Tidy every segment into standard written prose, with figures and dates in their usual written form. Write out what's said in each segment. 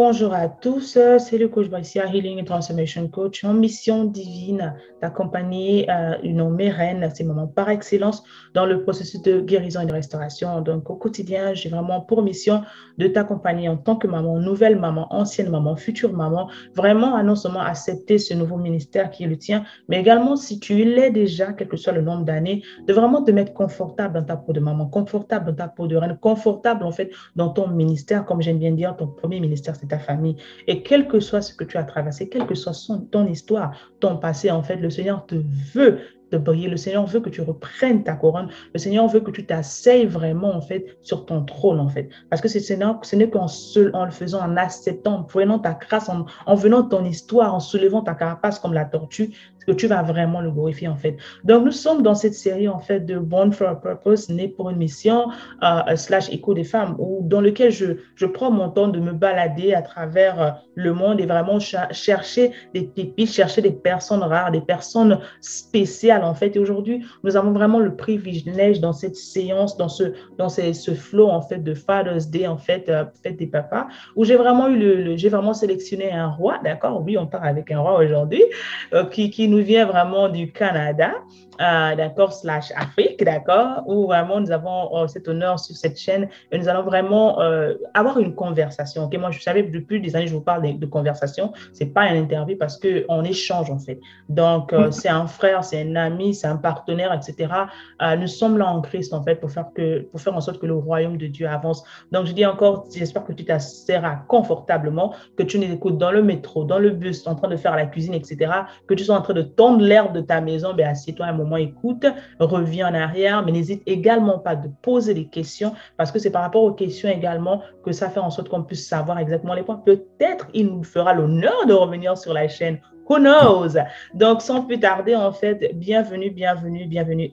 Bonjour à tous, c'est le coach Baïsia, Healing and Transformation Coach, en mission divine d'accompagner une mérène, ces moments par excellence dans le processus de guérison et de restauration. Donc au quotidien, j'ai vraiment pour mission de t'accompagner en tant que maman, nouvelle maman, ancienne maman, future maman, vraiment à non seulement accepter ce nouveau ministère qui est le tien, mais également si tu l'es déjà, quel que soit le nombre d'années, de vraiment te mettre confortable dans ta peau de maman, confortable dans ta peau de reine, confortable en fait dans ton ministère, comme j'aime bien dire, ton premier ministère, c'est ta famille. Et quel que soit ce que tu as traversé, quelle que soit ton histoire, ton passé, en fait, le Seigneur te veut de briller. Le Seigneur veut que tu reprennes ta couronne. Le Seigneur veut que tu t'asseyes vraiment, en fait, sur ton trône, en fait. Parce que ce n'est en le faisant, en acceptant, en prenant ta grâce, en venant de ton histoire, en soulevant ta carapace comme la tortue, que tu vas vraiment le glorifier, en fait. Donc, nous sommes dans cette série, en fait, de Born for a Purpose, né pour une mission, slash écho des femmes, où, dans lequel je prends mon temps de me balader à travers le monde et vraiment chercher des pépites, chercher des personnes rares, des personnes spéciales, en fait. Et aujourd'hui, nous avons vraiment le privilège dans cette séance, ce flow, en fait, de Father's Day, en fait, fête des papas, où j'ai vraiment sélectionné un roi, d'accord? Oui, on part avec un roi aujourd'hui, qui nous vient vraiment du Canada, d'accord, slash Afrique, d'accord, où vraiment nous avons cet honneur sur cette chaîne et nous allons vraiment avoir une conversation. Okay? Moi, je savais depuis des années, je vous parle de conversation. C'est pas une interview parce qu'on échange, en fait. Donc, c'est un frère, c'est un ami, c'est un partenaire, etc. Nous sommes là en Christ, en fait, pour faire en sorte que le royaume de Dieu avance. Donc, je dis encore, j'espère que tu t'asseras confortablement, que tu nous écoutes dans le métro, dans le bus, en train de faire la cuisine, etc., que tu sois en train de tondre l'herbe de ta maison, ben assieds-toi un moment, écoute, reviens en arrière, mais n'hésite également pas de poser des questions parce que c'est par rapport aux questions également que ça fait en sorte qu'on puisse savoir exactement les points. Peut-être il nous fera l'honneur de revenir sur la chaîne. Who knows? Donc, sans plus tarder, en fait, bienvenue,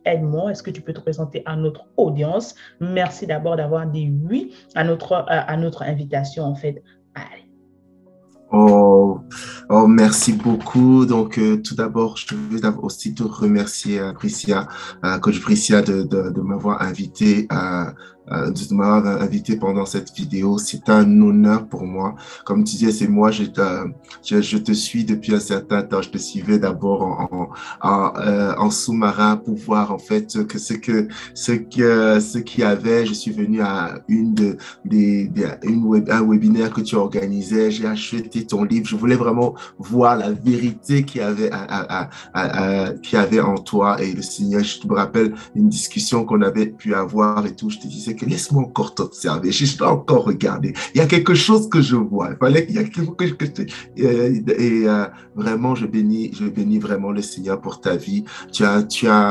Edmond. Est-ce que tu peux te présenter à notre audience? Merci d'abord d'avoir dit oui à notre invitation, en fait. Allez. Oh, merci beaucoup. Donc, tout d'abord, je veux aussi te remercier, Priscilla, coach Priscilla, de m'avoir invité pendant cette vidéo. C'est un honneur pour moi. Comme tu disais, c'est moi, je te suis depuis un certain temps. Je te suivais d'abord en sous-marin pour voir, en fait, ce qu'il y avait. Je suis venu à un webinaire que tu organisais. J'ai acheté ton livre. Je voulais vraiment voir la vérité qu'il y avait en toi. Et le Seigneur, je me rappelle une discussion qu'on avait pu avoir et tout. Je te disais que laisse-moi encore t'observer. Je dois encore regarder. Il y a quelque chose que je vois. Il fallait qu'il y a quelque chose vraiment, je bénis vraiment le Seigneur pour ta vie. Tu as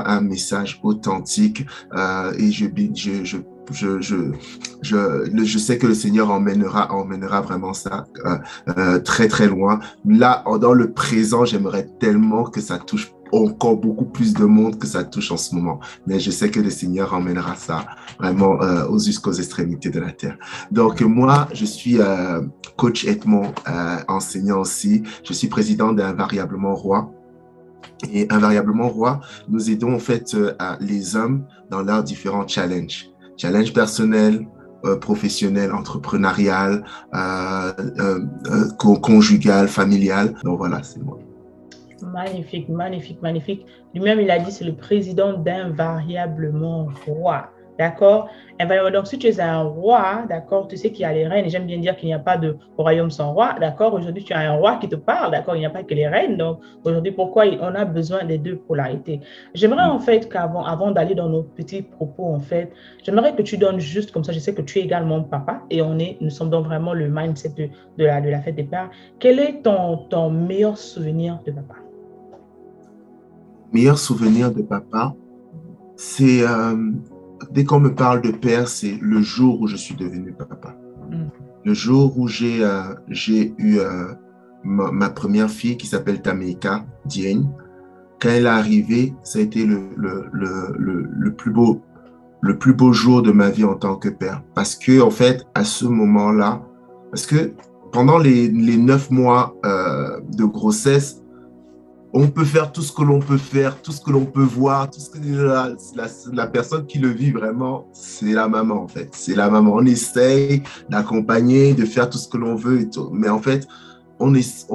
un message authentique et je sais que le Seigneur emmènera vraiment ça très, très loin. Là, dans le présent, j'aimerais tellement que ça touche encore beaucoup plus de monde que ça touche en ce moment. Mais je sais que le Seigneur emmènera ça vraiment jusqu'aux extrémités de la terre. Donc, moi, je suis coach Edmond, enseignant aussi. Je suis président d'Invariablement Roi. Et Invariablement Roi, nous aidons en fait les hommes dans leurs différents challenges. Challenge personnel, professionnel, entrepreneurial, conjugal, familial. Donc voilà, c'est moi. Magnifique, magnifique, magnifique. Lui-même, il a dit, c'est le président d'Invariablement Roi. D'accord? Donc, si tu es un roi, d'accord, tu sais qu'il y a les reines. Et j'aime bien dire qu'il n'y a pas de royaume sans roi. D'accord? Aujourd'hui, tu as un roi qui te parle. D'accord? Il n'y a pas que les reines. Donc, aujourd'hui, pourquoi on a besoin des deux polarités? J'aimerais, en fait, avant d'aller dans nos petits propos, en fait, j'aimerais que tu donnes juste comme ça. Je sais que tu es également papa et nous sommes donc vraiment le mindset de la fête des pères. Quel est ton meilleur souvenir de papa? Meilleur souvenir de papa, c'est dès qu'on me parle de père, c'est le jour où je suis devenu papa. Le jour où j'ai eu ma première fille qui s'appelle Tameika Dieng. Quand elle est arrivée, ça a été le plus beau jour de ma vie en tant que père. Parce que, en fait, à ce moment-là, parce que pendant les 9 mois de grossesse, on peut faire tout ce que l'on peut faire, tout ce que l'on peut voir, tout ce que la personne qui le vit vraiment, c'est la maman en fait. C'est la maman. On essaye d'accompagner, de faire tout ce que l'on veut et tout. Mais en fait, on reste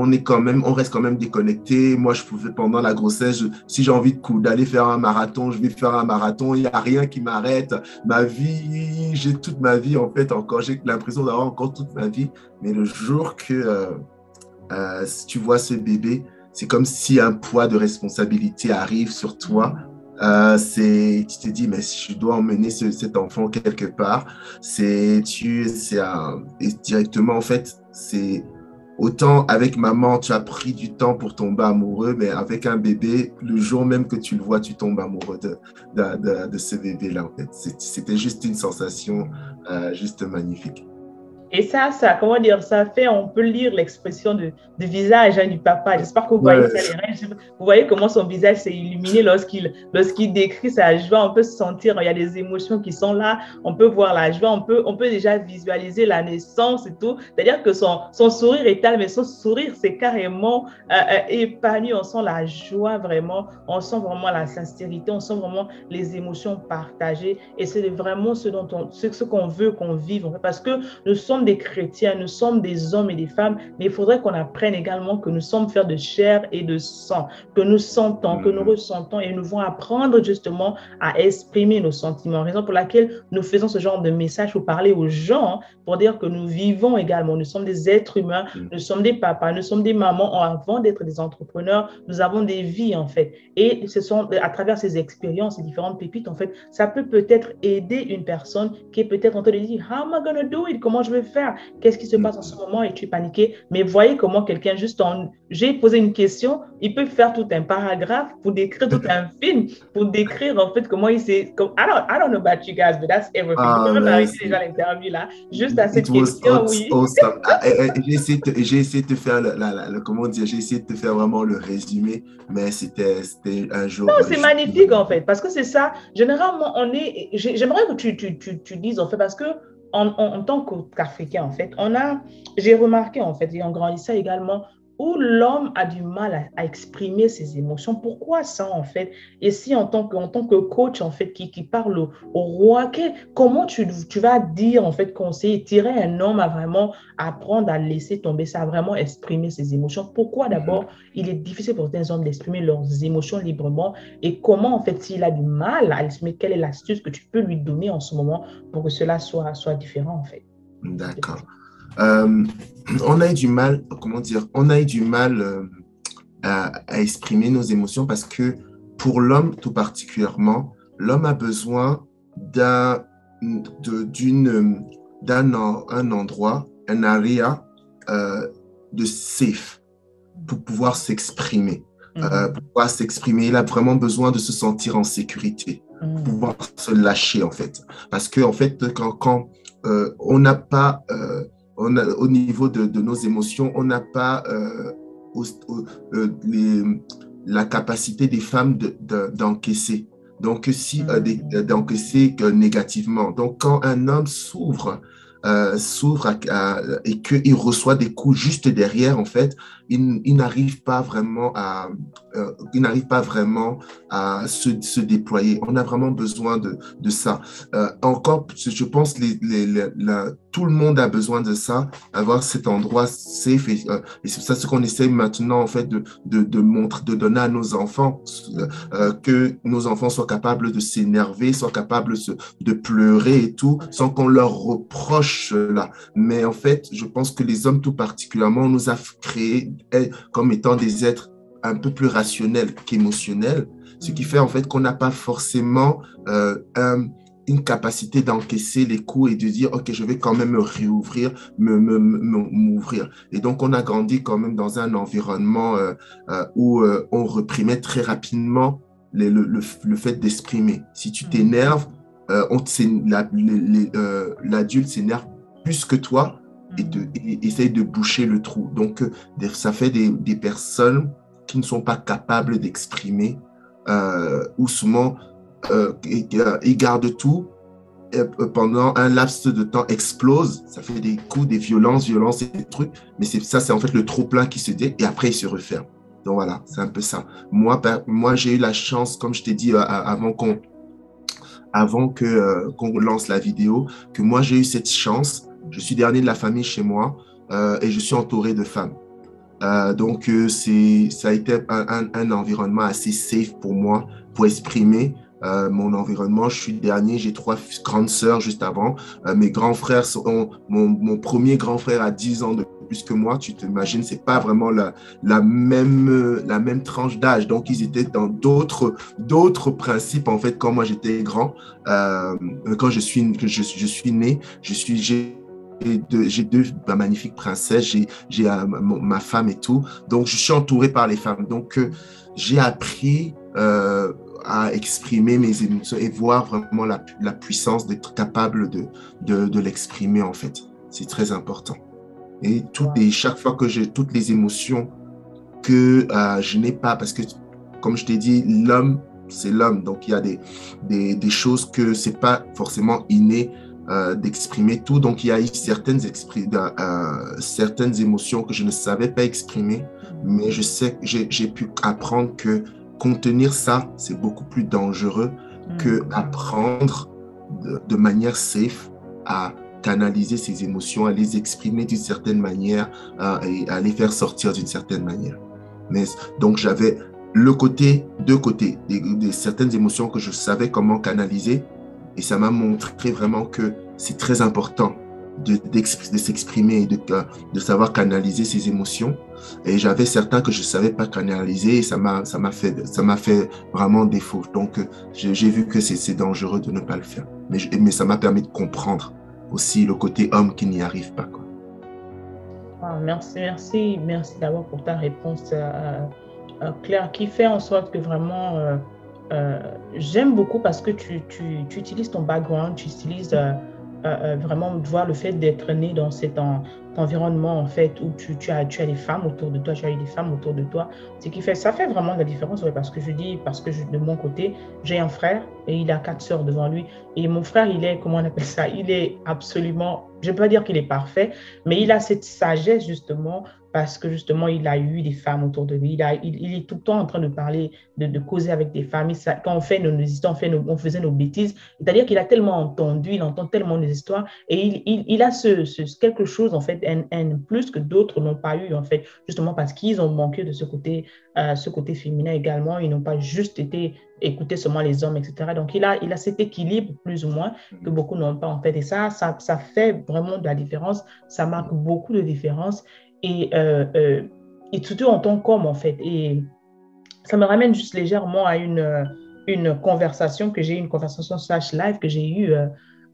quand même déconnecté. Moi, je pouvais pendant la grossesse, si j'ai envie d'aller faire un marathon, je vais faire un marathon. Il n'y a rien qui m'arrête. Ma vie, j'ai toute ma vie en fait encore. J'ai l'impression d'avoir encore toute ma vie. Mais le jour que si tu vois ce bébé, c'est comme si un poids de responsabilité arrive sur toi. Tu te dis, mais je dois emmener cet enfant quelque part. Et directement, en fait, c'est autant avec maman, tu as pris du temps pour tomber amoureux, mais avec un bébé, le jour même que tu le vois, tu tombes amoureux de ce bébé-là. En fait. C'était juste une sensation juste magnifique. Et comment dire, ça fait, on peut lire l'expression du visage du papa. J'espère que vous voyez ça, vous voyez comment son visage s'est illuminé lorsqu'il décrit sa joie. On peut se sentir, il y a des émotions qui sont là, on peut voir la joie, on peut déjà visualiser la naissance et tout. C'est-à-dire que son sourire est tel, mais son sourire, c'est carrément épanoui. On sent la joie vraiment, on sent vraiment la sincérité, on sent vraiment les émotions partagées. Et c'est vraiment ce qu'on veut qu'on vive, en fait, parce que nous sommes des chrétiens, nous sommes des hommes et des femmes, mais il faudrait qu'on apprenne également que nous sommes faits de chair et de sang, que nous sentons, que nous ressentons, et nous devons apprendre justement à exprimer nos sentiments. Raison pour laquelle nous faisons ce genre de message pour parler aux gens, pour dire que nous vivons également, nous sommes des êtres humains, nous sommes des papas, nous sommes des mamans, avant d'être des entrepreneurs, nous avons des vies en fait. Et ce sont à travers ces expériences, ces différentes pépites, en fait, ça peut-être aider une personne qui est peut-être en train de dire, how am I gonna do it? Comment je vais faire? Qu'est-ce qui se passe en ce moment? Et tu es paniqué. Mais voyez comment quelqu'un, j'ai posé une question, il peut faire tout un paragraphe pour décrire tout un film, pour décrire en fait comment il s'est. I don't know about you guys, but that's everything. Je peux même arrêter déjà l'interview là, juste à cette question, oui. Awesome. J'ai essayé de te faire comment dire, j'ai essayé de te faire vraiment le résumé, mais c'était un jour. Non, c'est magnifique en fait, parce que c'est ça. Généralement, j'aimerais que tu dises en fait, parce que en tant qu'Africain, en fait, j'ai remarqué, en fait, et on grandissait également, où l'homme a du mal à exprimer ses émotions. Pourquoi ça, en fait? Et si, en tant que coach, en fait, qui parle au roi, comment tu vas dire, en fait, conseiller, tirer un homme à vraiment apprendre à laisser tomber ça, à vraiment exprimer ses émotions? Pourquoi, d'abord, il est difficile pour certains hommes d'exprimer leurs émotions librement? Et comment, en fait, s'il a du mal à exprimer, quelle est l'astuce que tu peux lui donner en ce moment pour que cela soit différent, en fait? D'accord. On a eu du mal, comment dire, on a eu du mal à exprimer nos émotions parce que pour l'homme tout particulièrement, l'homme a besoin d'un endroit, un area de safe pour pouvoir s'exprimer. Pour pouvoir s'exprimer, il a vraiment besoin de se sentir en sécurité, pour pouvoir se lâcher en fait. Parce que en fait, quand on n'a pas, au niveau de nos émotions, on n'a pas la capacité des femmes d'encaisser. Donc, d'encaisser négativement. Donc, quand un homme s'ouvre et qu'il reçoit des coups juste derrière, en fait, il n'arrive pas vraiment à se déployer. On a vraiment besoin de ça. Encore, je pense, tout le monde a besoin de ça, avoir cet endroit safe. Et c'est ça ce qu'on essaie maintenant, en fait, de donner à nos enfants, que nos enfants soient capables de s'énerver, soient capables de pleurer et tout, sans qu'on leur reproche cela. Mais en fait, je pense que les hommes tout particulièrement, on nous a créés comme étant des êtres un peu plus rationnels qu'émotionnels, ce qui fait en fait qu'on n'a pas forcément une capacité d'encaisser les coups et de dire, OK, je vais quand même me réouvrir, m'ouvrir. Et donc, on a grandi quand même dans un environnement où on reprimait très rapidement le fait d'exprimer. Si tu t'énerves, l'adulte s'énerve plus que toi et essaye de boucher le trou. Donc, ça fait des personnes qui ne sont pas capables d'exprimer ou souvent ils gardent tout pendant un laps de temps, explose, ça fait des coups, des violences et des trucs, mais c'est en fait le trop-plein qui se dit et après il se referme. Donc voilà, c'est un peu ça. Moi j'ai eu la chance, comme je t'ai dit avant qu'on lance la vidéo, que moi j'ai eu cette chance. Je suis dernier de la famille chez moi et je suis entouré de femmes. Ça a été un environnement assez safe pour moi, pour exprimer mon environnement. Je suis dernier, j'ai 3 grandes sœurs juste avant. Mes grands frères, mon premier grand frère a 10 ans de plus que moi. Tu t'imagines, c'est pas vraiment la même tranche d'âge. Donc, ils étaient dans d'autres principes, en fait, quand moi j'étais grand. Quand je suis né, j'ai deux magnifiques princesses, j'ai ma femme et tout. Donc, je suis entouré par les femmes. Donc, j'ai appris à exprimer mes émotions et voir vraiment la puissance d'être capable de l'exprimer, en fait. C'est très important. Et chaque fois que j'ai toutes les émotions que je n'ai pas, parce que, comme je t'ai dit, l'homme, c'est l'homme. Donc, il y a des choses que c'est pas forcément inné d'exprimer tout. Donc, il y a eu certaines émotions que je ne savais pas exprimer, mais je sais que j'ai pu apprendre que contenir ça, c'est beaucoup plus dangereux que apprendre de manière safe à canaliser ces émotions, à les exprimer d'une certaine manière et à les faire sortir d'une certaine manière. Donc, j'avais deux côtés, certaines émotions que je savais comment canaliser et ça m'a montré vraiment que c'est très important de s'exprimer et de savoir canaliser ses émotions. Et j'avais certains que je ne savais pas canaliser et ça m'a fait vraiment défaut. Donc, j'ai vu que c'est dangereux de ne pas le faire. Mais ça m'a permis de comprendre aussi le côté homme qui n'y arrive pas, quoi. Merci d'abord pour ta réponse claire qui fait en sorte que vraiment j'aime beaucoup parce que tu utilises ton background, tu utilises vraiment voir le fait d'être né dans cet environnement en fait où tu as des femmes autour de toi, tu as eu des femmes autour de toi, ce qui fait, ça fait vraiment de la différence, ouais, parce que de mon côté, j'ai un frère et il a 4 sœurs devant lui et mon frère, il est, comment on appelle ça, il est absolument, je ne peux pas dire qu'il est parfait, mais il a cette sagesse justement parce que justement, il a eu des femmes autour de lui, il est tout le temps en train de parler, de causer avec des femmes. Quand on fait nos histoires, on faisait nos bêtises. C'est-à-dire qu'il a tellement entendu, il entend tellement des histoires et il a quelque chose, en fait, un plus que d'autres n'ont pas eu, en fait, justement parce qu'ils ont manqué de ce côté féminin également. Ils n'ont pas juste été écouter seulement les hommes, etc. Donc, il a cet équilibre, plus ou moins, que beaucoup n'ont pas, en fait. Et ça fait vraiment de la différence. Ça marque beaucoup de différence. Et surtout en tant qu'homme, en fait. Et ça me ramène juste légèrement à une conversation une conversation slash live que j'ai eue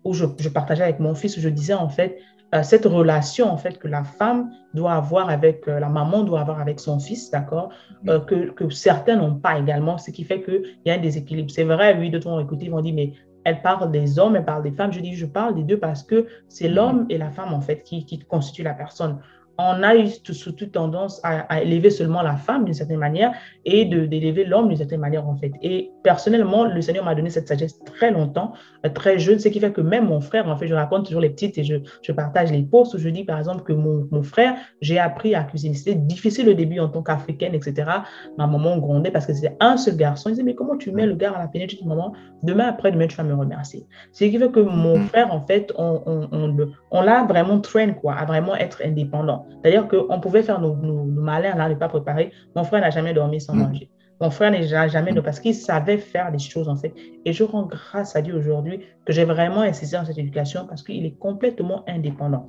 où je partageais avec mon fils, où je disais en fait cette relation en fait que la femme doit avoir avec, la maman doit avoir avec son fils, d'accord, que certains n'ont pas également, ce qui fait qu'il y a un déséquilibre. C'est vrai, oui, d'autres vont écouter, ils vont dire, mais elle parle des hommes, elle parle des femmes. Je dis, je parle des deux parce que c'est l'homme et la femme en fait qui constituent la personne. On a eu surtout tendance à élever seulement la femme d'une certaine manière et d'élever l'homme d'une certaine manière, en fait. Et personnellement, le Seigneur m'a donné cette sagesse très longtemps, très jeune, ce qui fait que même mon frère, en fait, je raconte toujours les petites et je partage les posts où je dis, par exemple, que mon frère, j'ai appris à cuisiner. C'était difficile au début en tant qu'Africaine, etc. Ma maman grondait parce que c'était un seul garçon. Il disait, mais comment tu mets le gars à la péniche? Je dis, maman, demain après-demain, tu vas me remercier. Ce qui fait que mon frère, en fait, on l'a vraiment train, quoi, à vraiment être indépendant. C'est-à-dire qu'on pouvait faire nos malins, là, ne pas préparer. Mon frère n'a jamais dormi sans manger. Mon frère n'a jamais dormi parce qu'il savait faire des choses, en fait. Et je rends grâce à Dieu aujourd'hui que j'ai vraiment insisté dans cette éducation parce qu'il est complètement indépendant.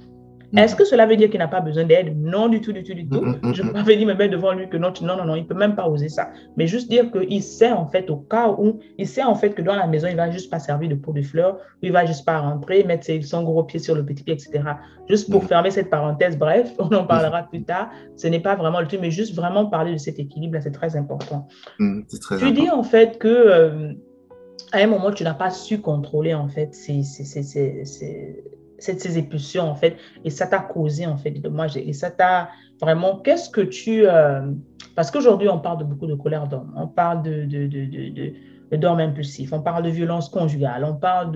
Est-ce que cela veut dire qu'il n'a pas besoin d'aide? Non, du tout, du tout, du tout. Je ne peux pas venir me mettre devant lui que non, non, il ne peut même pas oser ça. Mais juste dire qu'il sait en fait, au cas où, il sait en fait que dans la maison, il ne va juste pas servir de pot de fleurs, il ne va juste pas rentrer, mettre son gros pied sur le petit pied, etc. Juste pour fermer cette parenthèse, bref, on en parlera plus tard. Ce n'est pas vraiment le truc, mais juste vraiment parler de cet équilibre-là, c'est très important. C'est très Tu dis en fait que à un moment, tu n'as pas su contrôler en fait ces impulsions en fait, et ça t'a causé en fait de dommages, et ça t'a vraiment, qu'est-ce que parce qu'aujourd'hui on parle de beaucoup de colère d'homme, on parle de d'hommes impulsifs, on parle de violence conjugale, on parle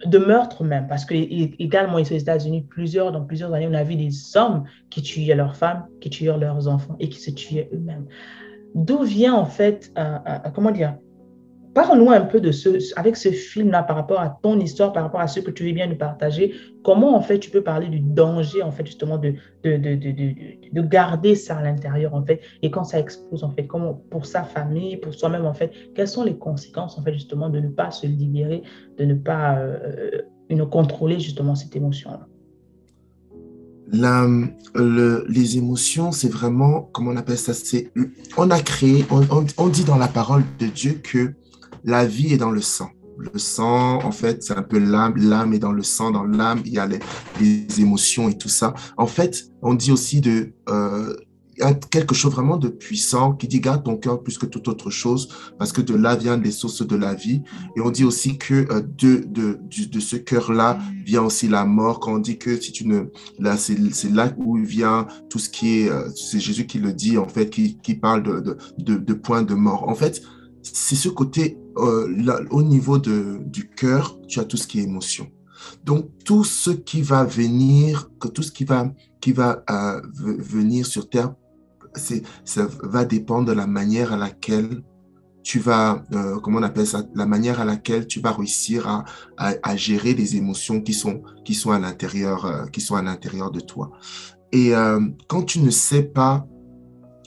de meurtre même, parce que également ici aux États-Unis, dans plusieurs années, on a vu des hommes qui tuaient leurs femmes, qui tuaient leurs enfants et qui se tuaient eux-mêmes. D'où vient en fait, comment dire, parle-nous un peu avec ce film-là par rapport à ton histoire, par rapport à ce que tu veux bien nous partager. Comment en fait tu peux parler du danger en fait justement de garder ça à l'intérieur en fait et quand ça explose en fait, comment pour sa famille, pour soi-même en fait, quelles sont les conséquences en fait justement de ne pas se libérer, de ne pas contrôler justement cette émotion-là. La, les émotions, c'est vraiment, comment on appelle ça, on a créé, on dit dans la parole de Dieu que la vie est dans le sang. Le sang, en fait, c'est un peu l'âme. L'âme est dans le sang, dans l'âme, il y a les émotions et tout ça. En fait, on dit aussi il y a quelque chose vraiment de puissant qui dit garde ton cœur plus que toute autre chose parce que de là viennent les sources de la vie. Et on dit aussi que de ce cœur-là vient aussi la mort. Quand on dit que si tu ne, là, c'est là où vient tout ce qui est, c'est Jésus qui le dit en fait, qui parle de point de mort. En fait, c'est ce côté, là, au niveau du cœur, tu as tout ce qui est émotion. Donc, tout ce qui va venir, tout ce qui va venir sur Terre, ça va dépendre de la manière à laquelle tu vas, comment on appelle ça, la manière à laquelle tu vas réussir à gérer les émotions qui sont à l'intérieur, qui sont à l'intérieur de toi. Et quand tu ne sais pas,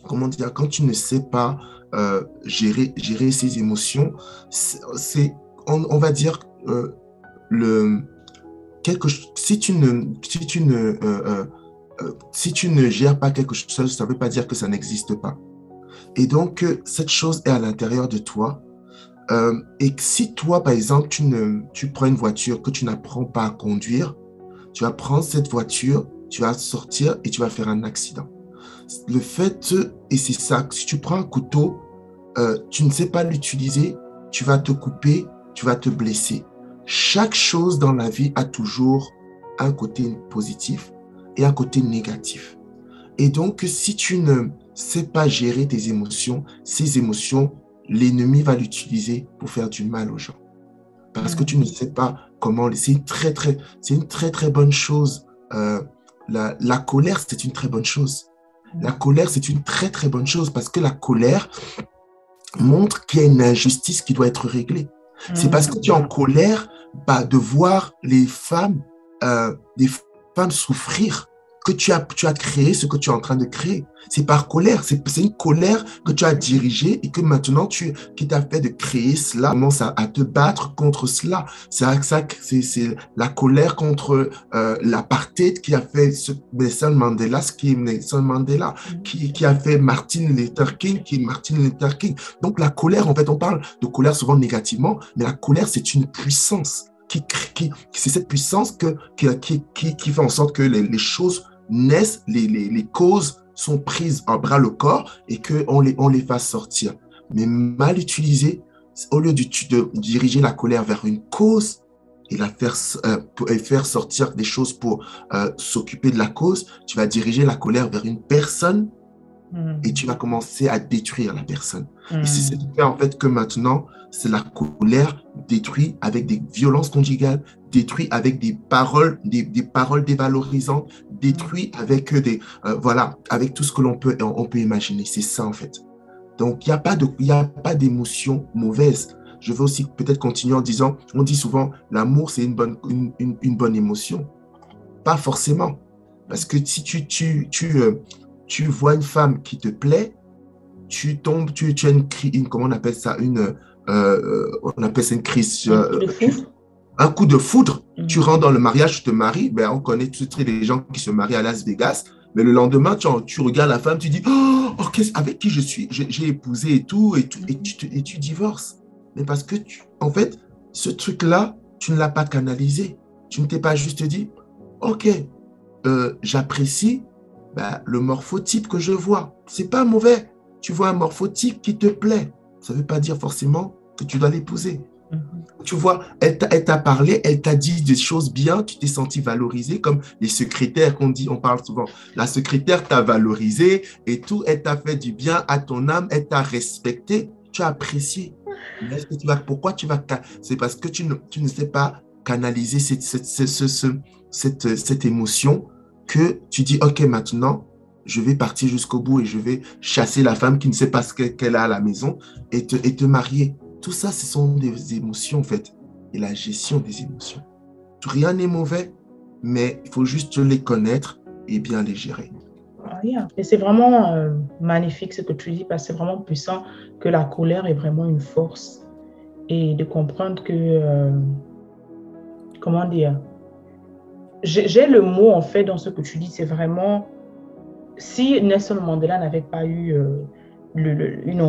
comment dire, quand tu ne sais pas gérer ces émotions, on va dire si tu ne gères pas quelque chose, ça ne veut pas dire que ça n'existe pas. Et donc, cette chose est à l'intérieur de toi. Et si toi, par exemple, tu prends une voiture que tu n'apprends pas à conduire, tu vas prendre cette voiture, tu vas sortir et tu vas faire un accident. Le fait, et c'est ça, si tu prends un couteau, tu ne sais pas l'utiliser, tu vas te couper, tu vas te blesser. Chaque chose dans la vie a toujours un côté positif et un côté négatif. Et donc, si tu ne sais pas gérer tes émotions, ces émotions, l'ennemi va l'utiliser pour faire du mal aux gens. Parce que tu ne sais pas comment... C'est une très, très bonne chose. La colère, c'est une très bonne chose. La colère, c'est une très, très bonne chose parce que la colère montre qu'il y a une injustice qui doit être réglée. C'est parce que tu es en colère de voir les femmes souffrir que tu as créé ce que tu es en train de créer. C'est par colère. C'est une colère que tu as dirigée et que maintenant, qui t'a fait de créer cela, commence à te battre contre cela. C'est la colère contre l'apartheid qui a fait Nelson Mandela, ce qui est Nelson Mandela, qui a fait Martin Luther King, qui est Martin Luther King. Donc, la colère, en fait, on parle de colère souvent négativement, mais la colère, c'est une puissance. C'est cette puissance qui fait en sorte que les choses naissent, les causes sont prises en bras le corps et qu'on les fasse sortir. Mais mal utilisées, au lieu de diriger la colère vers une cause et faire sortir des choses pour s'occuper de la cause, tu vas diriger la colère vers une personne et tu vas commencer à détruire la personne. Et c'est ce qui fait en fait que maintenant, c'est la colère détruite avec des violences conjugales, détruite avec des paroles dévalorisantes, détruite avec avec tout ce que on peut imaginer. C'est ça en fait. Donc, il n'y a pas d'émotion mauvaise. Je veux aussi peut-être continuer en disant, on dit souvent, l'amour, c'est une bonne émotion. Pas forcément. Parce que si tu vois une femme qui te plaît, tu as comment on appelle ça, on appelle ça une crise, un coup de foudre. Tu rentres dans le mariage, tu te maries, ben on connaît tous les gens qui se marient à Las Vegas, mais le lendemain, tu regardes la femme, tu dis, oh, avec qui j'ai épousé et tout, et tu divorces. Mais parce que, en fait, ce truc-là, tu ne l'as pas canalisé. Tu ne t'es pas juste dit, ok, j'apprécie le morphotype que je vois. C'est pas mauvais. Tu vois un morphotype qui te plaît. Ça ne veut pas dire forcément que tu dois l'épouser. Tu vois, elle t'a parlé, elle t'a dit des choses bien, tu t'es senti valorisé, comme les secrétaires on parle souvent. La secrétaire t'a valorisé et tout, elle t'a fait du bien à ton âme, elle t'a respecté, tu as apprécié. Mais pourquoi tu vas... C'est parce que tu ne sais pas canaliser cette émotion que tu dis, OK, maintenant, je vais partir jusqu'au bout et je vais chasser la femme qui ne sait pas ce qu'elle a à la maison et te marier. Tout ça, ce sont des émotions, en fait, et la gestion des émotions. Rien n'est mauvais, mais il faut juste les connaître et bien les gérer. Yeah. Et c'est vraiment magnifique ce que tu dis, parce que c'est vraiment puissant que la colère est vraiment une force et de comprendre que, comment dire, j'ai le mot en fait dans ce que tu dis, c'est vraiment, si Nelson Mandela n'avait pas eu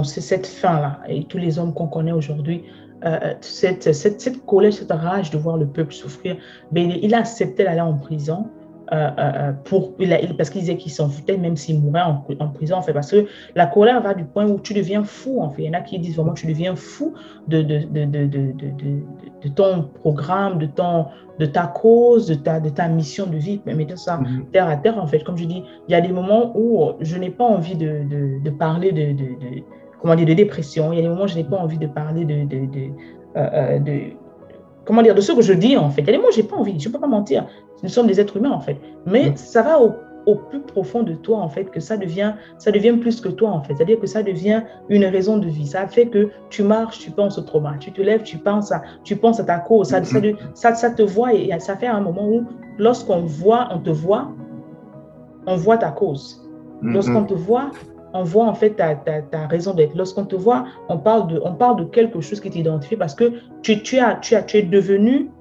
cette fin-là, et tous les hommes qu'on connaît aujourd'hui, cette colère, cette rage de voir le peuple souffrir, ben, il a accepté d'aller en prison parce qu'il disait qu'il s'en foutait même s'il mourait en prison, en fait, parce que la colère va du point où tu deviens fou, en fait. Il y en a qui disent vraiment tu deviens fou de ton programme, de ta cause, de ta mission de vie, mais mettons ça terre à terre, en fait. Comme je dis, il y a des moments où je n'ai pas envie de parler comment dire, de dépression. Il y a des moments où je n'ai pas envie de parler comment dire, de ce que je dis, en fait. Il y a des moments où je n'ai pas envie, je ne peux pas mentir. Nous sommes des êtres humains, en fait. Mais ça va au plus profond de toi, en fait, que ça devient plus que toi, en fait. C'est-à-dire que ça devient une raison de vie. Ça fait que tu marches, tu penses au trauma. Tu te lèves, tu penses à ta cause. Ça te voit et ça fait un moment où, lorsqu'on te voit, on voit ta cause. Lorsqu'on te voit, on voit en fait ta raison d'être. Lorsqu'on te voit, on parle de quelque chose qui t'identifie parce que tu es devenu,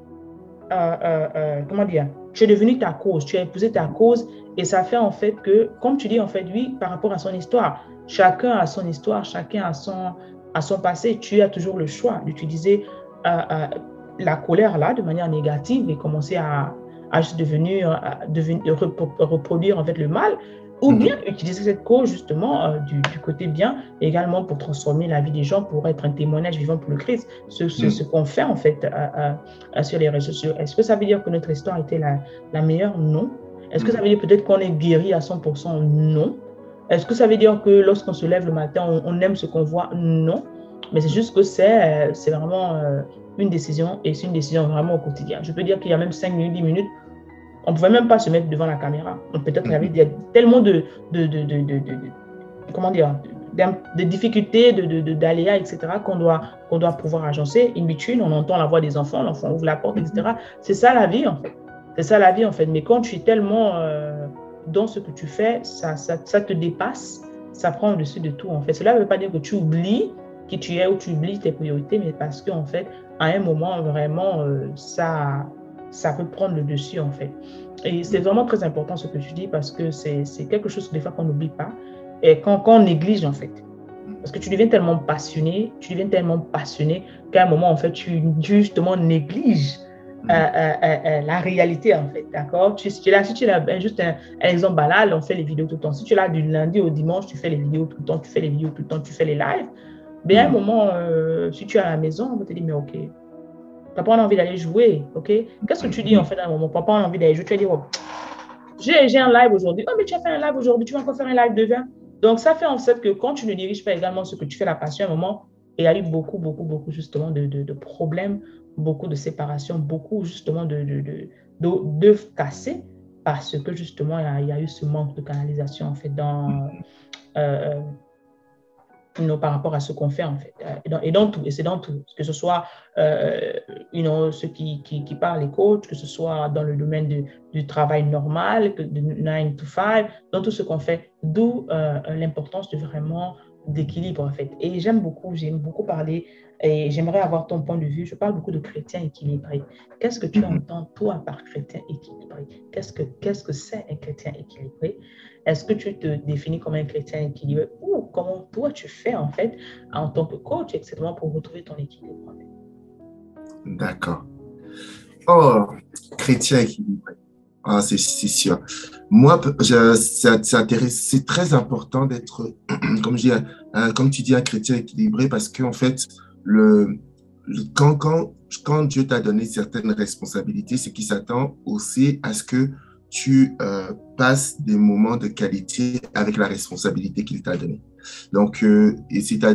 comment dire, tu es devenu ta cause, tu as épousé ta cause et ça fait en fait que, comme tu dis en fait, oui, par rapport à son histoire, chacun a son histoire, chacun a son passé, tu as toujours le choix d'utiliser la colère là de manière négative et commencer à reproduire en fait le mal, ou bien utiliser cette cause justement du côté bien également pour transformer la vie des gens, pour être un témoignage vivant pour le Christ, ce qu'on fait en fait sur les réseaux sociaux. Est-ce que ça veut dire que notre histoire était la meilleure? Non. Est-ce que ça veut dire peut-être qu'on est guéri à 100%? Non. Est-ce que ça veut dire que lorsqu'on se lève le matin, on aime ce qu'on voit? Non. Mais c'est juste que c'est vraiment une décision, et c'est une décision vraiment au quotidien. Je peux dire qu'il y a même 5 minutes, 10 minutes, on ne pouvait même pas se mettre devant la caméra. Peut-être qu'il y avait tellement comment dire, de difficultés, d'aléas, etc., qu'on doit pouvoir agencer. In between, on entend la voix des enfants, l'enfant ouvre la porte, etc. C'est ça la vie, en fait. C'est ça la vie, en fait. Mais quand tu es tellement dans ce que tu fais, ça te dépasse, ça prend au-dessus de tout, en fait. Cela ne veut pas dire que tu oublies qui tu es ou tu oublies tes priorités, mais parce qu'en fait, à un moment, vraiment, ça peut prendre le dessus, en fait. Et c'est vraiment très important ce que tu dis, parce que c'est quelque chose des fois qu'on n'oublie pas et quand on néglige, en fait. Parce que tu deviens tellement passionné qu'à un moment, en fait, tu justement négliges la réalité, en fait, d'accord? Si tu as juste un exemple banal, on fait les vidéos tout le temps. Si tu es là du lundi au dimanche, tu fais les vidéos tout le temps, tu fais les vidéos tout le temps, tu fais les lives, bien à un moment, si tu es à la maison, on va te dire, mais ok, papa, on a envie d'aller jouer, ok? Qu'est-ce que tu dis en fait à un moment? Papa, on a envie d'aller jouer. Tu vas dire, oh, j'ai un live aujourd'hui. Oh, mais tu as fait un live aujourd'hui, tu vas encore faire un live demain. Donc, ça fait en sorte que quand tu ne diriges pas également ce que tu fais, la passion, à un moment, il y a eu beaucoup justement de problèmes, beaucoup de séparations, beaucoup justement d'œufs cassés parce que justement, il y a eu ce manque de canalisation en fait par rapport à ce qu'on fait en fait, et dans tout, et c'est dans tout, que ce soit ceux qui parlent, les coachs, que ce soit dans le domaine du travail normal, de 9 to 5, dans tout ce qu'on fait, d'où l'importance de vraiment d'équilibre en fait. Et j'aime beaucoup parler, et j'aimerais avoir ton point de vue. Je parle beaucoup de chrétiens équilibrés. Qu'est-ce que tu entends toi par chrétien équilibré? Qu'est-ce que c'est un chrétien équilibré? Est-ce que tu te définis comme un chrétien équilibré, ou comment toi tu fais en fait en tant que coach, etc., pour retrouver ton équilibre en fait? D'accord. Oh, chrétien équilibré. Ah, c'est sûr. Moi, c'est très important d'être, comme tu dis, un chrétien équilibré, parce qu'en fait, quand Dieu t'a donné certaines responsabilités, c'est qu'il s'attend aussi à ce que tu passes des moments de qualité avec la responsabilité qu'il t'a donnée. Donc, et si t'as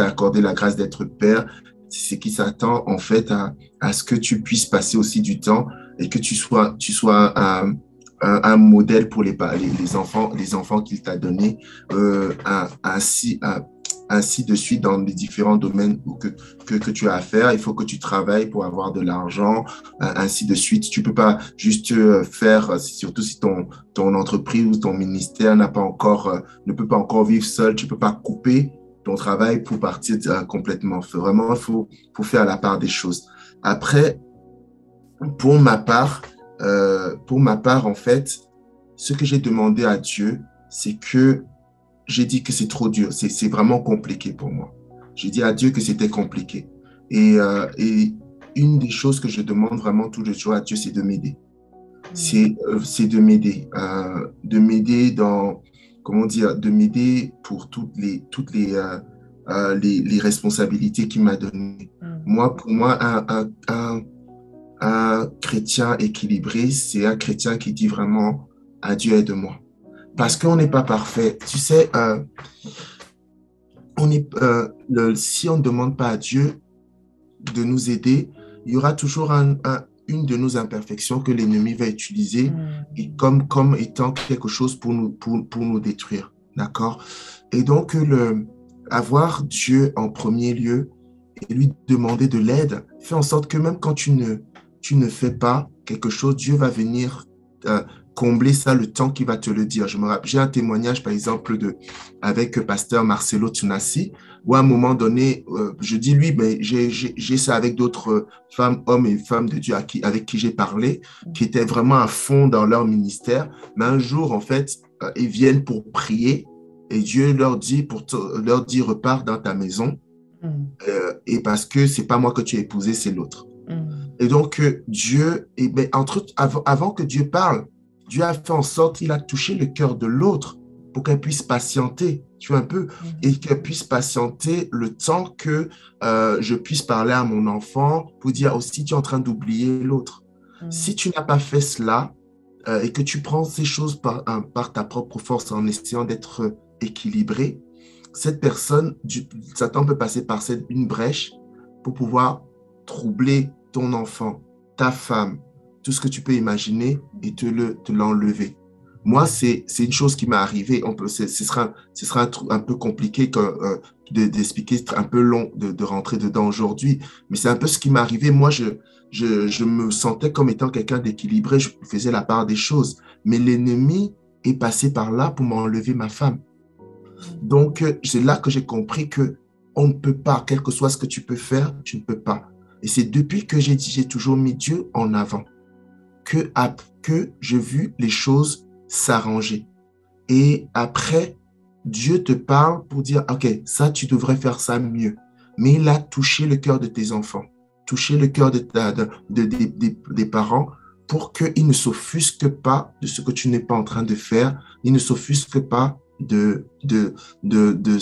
accordé la grâce d'être père, c'est qu'il s'attend en fait à ce que tu puisses passer aussi du temps et que tu sois un modèle pour les enfants qu'il t'a donnés, ainsi, ainsi de suite dans les différents domaines que tu as à faire. Il faut que tu travailles pour avoir de l'argent, ainsi de suite. Tu peux pas juste faire, surtout si ton entreprise ou ton ministère ne peut pas encore vivre seul, tu peux pas couper ton travail pour partir complètement. Vraiment, faut faire la part des choses. Après, pour pour ma part, en fait, ce que j'ai demandé à Dieu, c'est que j'ai dit que c'est trop dur, c'est vraiment compliqué pour moi. J'ai dit à Dieu que c'était compliqué. Et une des choses que je demande vraiment tous les jours à Dieu, c'est de m'aider. C'est de m'aider dans, comment dire, de m'aider pour les responsabilités qu'il m'a données. Moi, pour moi, un chrétien équilibré, c'est un chrétien qui dit vraiment à Dieu, aide-moi. Parce qu'on n'est pas parfait. Tu sais, si on ne demande pas à Dieu de nous aider, il y aura toujours une de nos imperfections que l'ennemi va utiliser et comme étant quelque chose pour nous détruire. D'accord? Et donc, avoir Dieu en premier lieu et lui demander de l'aide fait en sorte que même quand tu ne fais pas quelque chose, Dieu va venir combler ça le temps qu'il va te le dire. Je me rappelle, j'ai un témoignage, par exemple, avec pasteur Marcelo Tunasi, où à un moment donné, je dis lui, mais j'ai ça avec d'autres femmes, hommes et femmes de Dieu avec qui j'ai parlé, qui étaient vraiment à fond dans leur ministère. Mais un jour, en fait, ils viennent pour prier et Dieu leur dit, repars dans ta maison. Et parce que c'est pas moi que tu as épousé, c'est l'autre. Et donc, Dieu, avant que Dieu parle, Dieu a fait en sorte qu'il a touché le cœur de l'autre pour qu'elle puisse patienter, tu vois un peu, et qu'elle puisse patienter le temps que je puisse parler à mon enfant pour dire aussi, tu es en train d'oublier l'autre. Si tu n'as pas fait cela et que tu prends ces choses par ta propre force en essayant d'être équilibré, cette personne, Satan peut passer par une brèche pour pouvoir troubler ton enfant, ta femme, tout ce que tu peux imaginer et te l'enlever. Moi, c'est une chose qui m'est arrivée. Ce sera un peu compliqué d'expliquer, un peu long de rentrer dedans aujourd'hui, mais c'est un peu ce qui m'est arrivé. Moi, je me sentais comme étant quelqu'un d'équilibré, je faisais la part des choses, mais l'ennemi est passé par là pour m'enlever ma femme. Donc, c'est là que j'ai compris que on ne peut pas, quel que soit ce que tu peux faire, tu ne peux pas. Et c'est depuis que j'ai toujours mis Dieu en avant que j'ai vu les choses s'arranger. Et après, Dieu te parle pour dire, OK, ça, tu devrais faire ça mieux. Mais il a touché le cœur de tes enfants, touché le cœur des parents pour qu'ils ne s'offusquent pas de ce que tu n'es pas en train de faire. Ils ne s'offusquent pas de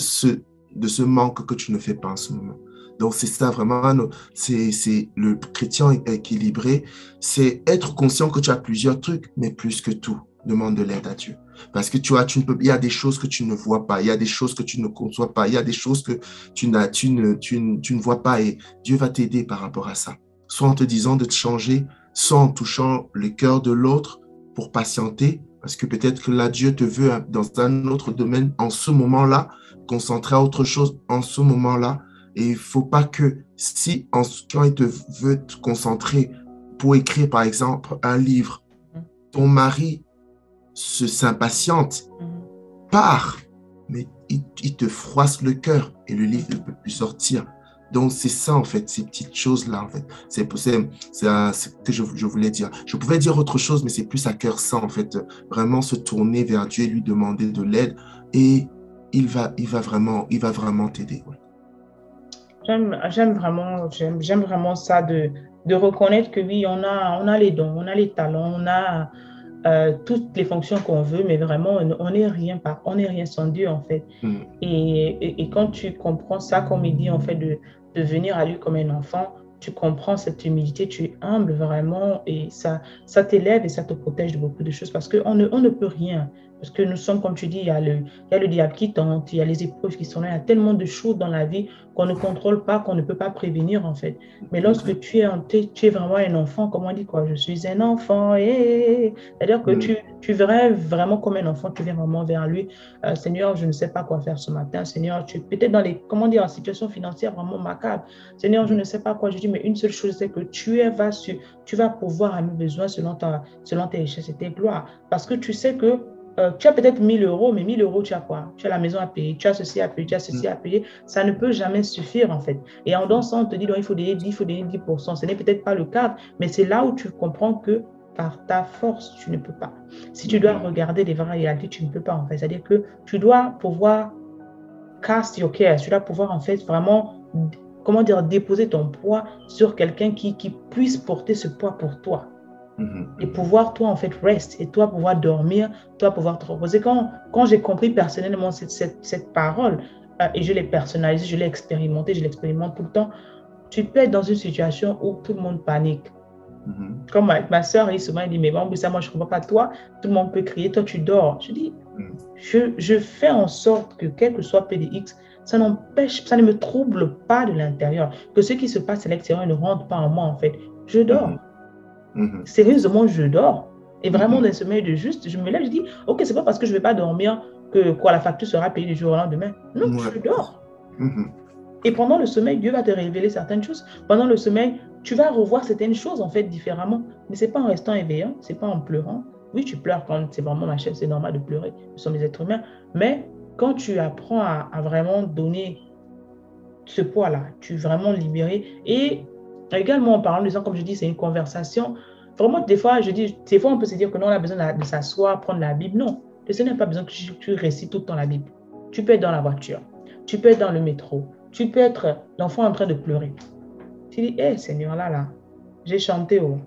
ce manque que tu ne fais pas en ce moment. Donc, c'est ça vraiment, c'est le chrétien équilibré, c'est être conscient que tu as plusieurs trucs, mais plus que tout, demande de l'aide à Dieu. Parce que il y a des choses que tu ne vois pas, il y a des choses que tu ne conçois pas, il y a des choses que tu ne vois pas et Dieu va t'aider par rapport à ça. Soit en te disant de te changer, soit en touchant le cœur de l'autre pour patienter, parce que peut-être que là, Dieu te veut dans un autre domaine en ce moment-là, concentré à autre chose en ce moment-là. Et il ne faut pas que quand il te veut te concentrer pour écrire, par exemple, un livre, ton mari s'impatiente, part, mais il te froisse le cœur et le livre ne peut plus sortir. Donc, c'est ça, en fait, ces petites choses-là, en fait. C'est ce que je voulais dire. Je pouvais dire autre chose, mais c'est plus à cœur ça, en fait. Vraiment se tourner vers Dieu et lui demander de l'aide. Et il va vraiment t'aider. Ouais. J'aime vraiment ça de reconnaître que oui, on a les dons, on a les talents, on a toutes les fonctions qu'on veut, mais vraiment, on n'est rien sans Dieu, en fait. Et quand tu comprends ça, comme il dit, en fait, de venir à lui comme un enfant, tu comprends cette humilité, tu es humble vraiment, et ça t'élève et ça te protège de beaucoup de choses, parce qu'on ne peut rien. Parce que nous sommes, comme tu dis, il y a le diable qui tente, il y a les épreuves qui sont là, il y a tellement de choses dans la vie qu'on ne contrôle pas, qu'on ne peut pas prévenir en fait. Mais lorsque tu es vraiment un enfant, comme on dit quoi, je suis un enfant, c'est-à-dire que mm, tu verrais vraiment comme un enfant, tu viens vraiment vers lui. Seigneur, je ne sais pas quoi faire ce matin. Seigneur, tu es peut-être dans les, comment dire, en situation financière vraiment macabre. Seigneur, je ne sais pas quoi. Je dis, mais une seule chose, c'est que tu vas pouvoir à mes besoins selon tes richesses et tes gloires. Parce que tu sais que tu as peut-être 1 000 euros, mais 1 000 euros, tu as quoi? Tu as la maison à payer, tu as ceci à payer, tu as ceci mm, à payer. Ça ne peut jamais suffire, en fait. Et en dansant, on te dit, donc, il faut donner 10%. Ce n'est peut-être pas le cadre, mais c'est là où tu comprends que par ta force, tu ne peux pas. Si tu dois mm, regarder les vraies réalités, tu ne peux pas, en fait. C'est-à-dire que tu dois pouvoir cast your cares, tu dois pouvoir, en fait, vraiment, comment dire, déposer ton poids sur quelqu'un qui puisse porter ce poids pour toi et mm, pouvoir, toi, en fait, rest et toi, pouvoir dormir, toi, pouvoir te reposer. Quand j'ai compris personnellement cette parole, et je l'ai personnalisée, je l'ai expérimentée, je l'expérimente tout le temps, tu peux être dans une situation où tout le monde panique. mm, Comme ma soeur, elle dit, mais bon, ça, moi, je ne comprends pas toi, tout le monde peut crier, toi, tu dors. Je dis, mm, je fais en sorte que, quel que soit PDX, ça n'empêche, ça ne me trouble pas de l'intérieur, que ce qui se passe à l'extérieur ne rentre pas en moi, en fait. Je mm, dors. mm, Sérieusement, je dors. Et vraiment, mm, d'un sommeil de juste, je me lève, je dis, OK, c'est pas parce que je ne vais pas dormir que quoi, la facture sera payée du jour au lendemain. Non, mm, ouais, je dors. mm, Et pendant le sommeil, Dieu va te révéler certaines choses. Pendant le sommeil, tu vas revoir certaines choses, en fait, différemment. Mais ce n'est pas en restant éveillant, ce n'est pas en pleurant. Oui, tu pleures quand c'est vraiment ma chaîne, c'est normal de pleurer. Nous sommes des êtres humains. Mais quand tu apprends à vraiment donner ce poids-là, tu es vraiment libéré. Et également, en parlant de ça, comme je dis, c'est une conversation. Vraiment, des fois, je dis, des fois, on peut se dire que non, on a besoin de s'asseoir, prendre la Bible. Non, le Seigneur n'a pas besoin que tu récites tout le temps la Bible. Tu peux être dans la voiture, tu peux être dans le métro, tu peux être l'enfant en train de pleurer. Tu dis, hé, Seigneur, là, j'ai chanté, oh,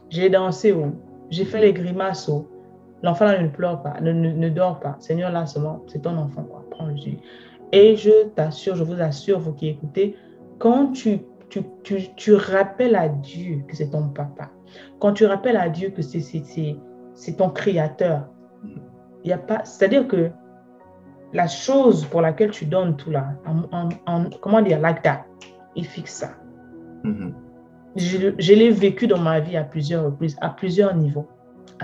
j'ai dansé, oh, j'ai fait les grimaces, oh. L'enfant là ne pleure pas, ne dort pas. Seigneur, là, c'est ton enfant, quoi. Prends-le. Et je t'assure, je vous assure, vous qui écoutez, quand tu rappelles à Dieu que c'est ton papa, quand tu rappelles à Dieu que c'est ton créateur, il y a pas, c'est-à-dire que la chose pour laquelle tu donnes tout là, comment dire, like that, il fixe ça. mm, Je l'ai vécu dans ma vie à plusieurs reprises, à plusieurs niveaux,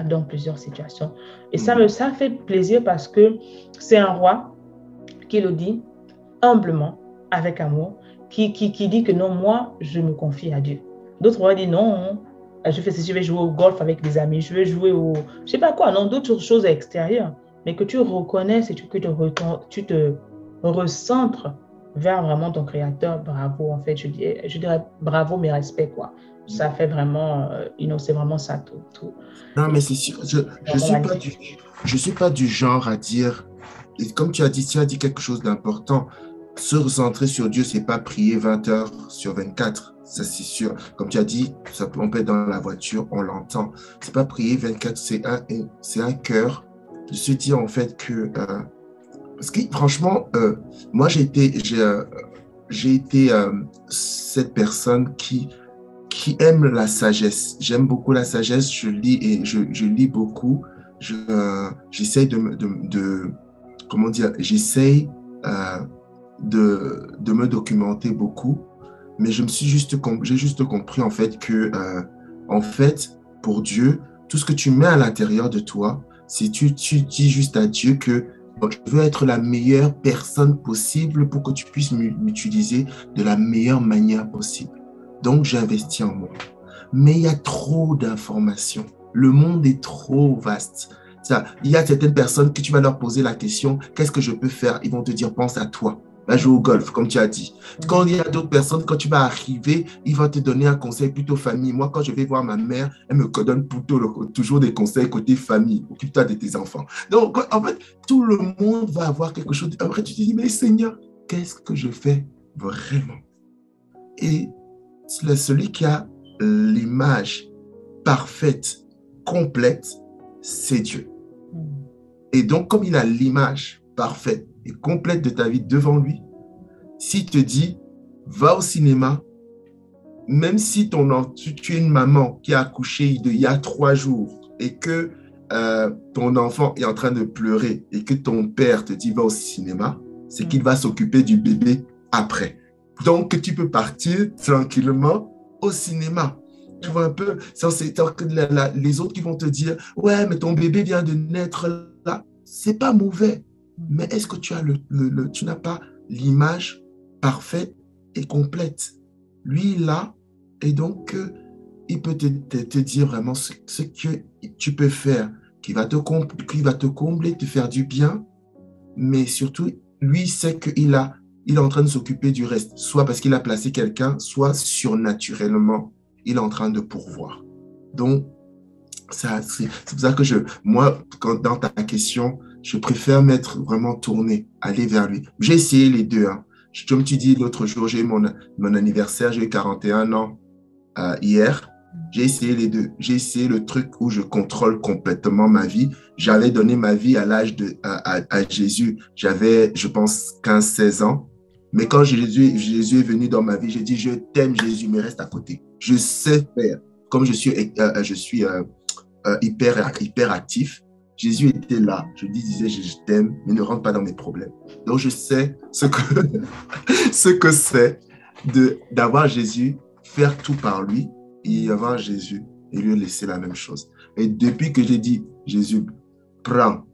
dans plusieurs situations. Et ça fait plaisir parce que c'est un roi qui le dit humblement, avec amour, qui dit que non, moi, je me confie à Dieu. D'autres vont dire non, je vais jouer au golf avec des amis, je vais jouer au, je sais pas quoi, non, d'autres choses extérieures, mais que tu reconnaisses et que tu te recentres vers vraiment ton créateur. Bravo, en fait, je dirais bravo, mes respects, quoi. Ça fait vraiment, c'est vraiment ça tout. non, Et mais c'est sûr, c'est vraiment magnifique. je suis pas du genre à dire, et comme tu as dit quelque chose d'important, se recentrer sur Dieu, c'est pas prier 20 heures sur 24, ça c'est sûr. Comme tu as dit, on peut être dans la voiture, on l'entend. C'est pas prier 24, c'est un cœur de se dire en fait que, parce que franchement, moi j'ai été cette personne qui aime la sagesse. J'aime beaucoup la sagesse, je lis et je lis beaucoup. J'essaye comment dire, j'essaye de me documenter beaucoup, mais j'ai juste compris en fait que, en fait, pour Dieu, tout ce que tu mets à l'intérieur de toi, si tu dis juste à Dieu que bon, je veux être la meilleure personne possible pour que tu puisses m'utiliser de la meilleure manière possible. Donc, j'investis en moi. Mais il y a trop d'informations. Le monde est trop vaste. Il y a certaines personnes que tu vas leur poser la question, qu'est-ce que je peux faire? Ils vont te dire, pense à toi. Va jouer au golf, comme tu as dit. Quand il y a d'autres personnes, quand tu vas arriver, ils vont te donner un conseil plutôt famille. Moi, quand je vais voir ma mère, elle me donne toujours des conseils côté famille. Occupe-toi de tes enfants. Donc, en fait, tout le monde va avoir quelque chose. Après, tu te dis, mais Seigneur, qu'est-ce que je fais vraiment? Et celui qui a l'image parfaite, complète, c'est Dieu. Et donc, comme il a l'image parfaite et complète de ta vie devant lui, s'il te dit, va au cinéma, même si tu es une maman qui a accouché il y a 3 jours et que ton enfant est en train de pleurer et que ton père te dit va au cinéma, c'est qu'il va s'occuper du bébé après. Donc, tu peux partir tranquillement au cinéma. Tu vois un peu, les autres qui vont te dire, ouais, mais ton bébé vient de naître là. C'est pas mauvais. Mais est-ce que tu as tu n'as pas l'image parfaite et complète? Lui, là, et donc, il peut te dire vraiment ce que tu peux faire, qui va te combler, te faire du bien, mais surtout, lui sait qu'il il est en train de s'occuper du reste, soit parce qu'il a placé quelqu'un, soit surnaturellement, il est en train de pourvoir. Donc, c'est pour ça que moi, dans ta question, je préfère m'être vraiment tourné, aller vers lui. J'ai essayé les deux. Hein. Comme tu dis, l'autre jour, j'ai eu mon anniversaire, j'ai eu 41 ans hier. J'ai essayé les deux. J'ai essayé le truc où je contrôle complètement ma vie. J'avais donné ma vie à l'âge à Jésus. J'avais, je pense, 15-16 ans. Mais quand Jésus est venu dans ma vie, j'ai dit, je t'aime Jésus, mais reste à côté. Je sais faire. Comme je suis hyper actif, Jésus était là. Je lui disais, je t'aime, mais ne rentre pas dans mes problèmes. Donc, je sais ce que c'est d'avoir Jésus, faire tout par lui, et avoir Jésus et lui laisser la même chose. Et depuis que j'ai dit, Jésus, prends,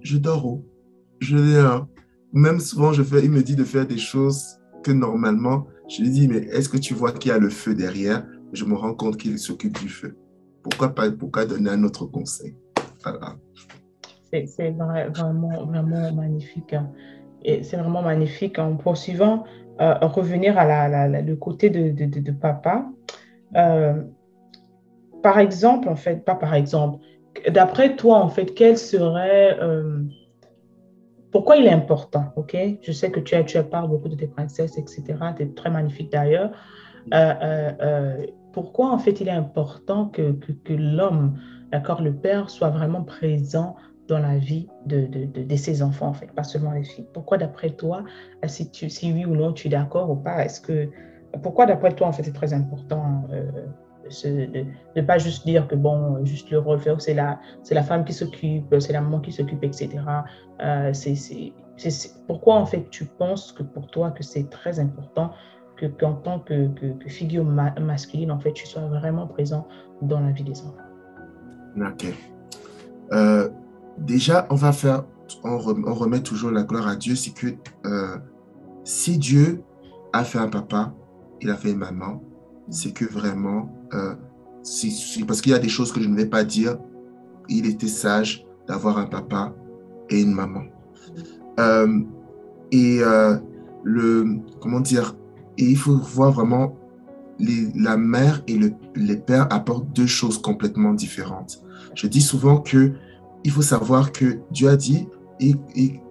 je dors où? Je viens. Même souvent, il me dit de faire des choses que normalement, je lui dis, mais est-ce que tu vois qu'il y a le feu derrière? Je me rends compte qu'il s'occupe du feu. Pourquoi donner un autre conseil? Voilà. C'est vraiment, vraiment magnifique. Hein. Et c'est vraiment magnifique. En poursuivant, revenir à le côté de papa. Par exemple, en fait, pas par exemple, d'après toi, en fait, quel serait, pourquoi il est important, ok? Je sais que tu parles beaucoup de tes princesses, etc. Tu es très magnifique d'ailleurs. Pourquoi, en fait, il est important que l'homme, d'accord, le père, soit vraiment présent dans la vie de ses enfants, en fait, pas seulement les filles. Pourquoi, d'après toi, si oui ou non, tu es d'accord ou pas, pourquoi, d'après toi, en fait, c'est très important de ne pas juste dire que, bon, juste le rôle, c'est la femme qui s'occupe, c'est la maman qui s'occupe, etc. Pourquoi, en fait, tu penses que pour toi, que c'est très important qu'en tant que figure masculine, en fait, tu sois vraiment présent dans la vie des enfants? Ok. Déjà, on remet toujours la gloire à Dieu, c'est que si Dieu a fait un papa, il a fait une maman, c'est que vraiment, parce qu'il y a des choses que je ne vais pas dire, il était sage d'avoir un papa et une maman. Comment dire, et il faut voir vraiment, la mère et les pères apportent deux choses complètement différentes. Je dis souvent que il faut savoir que Dieu a dit, et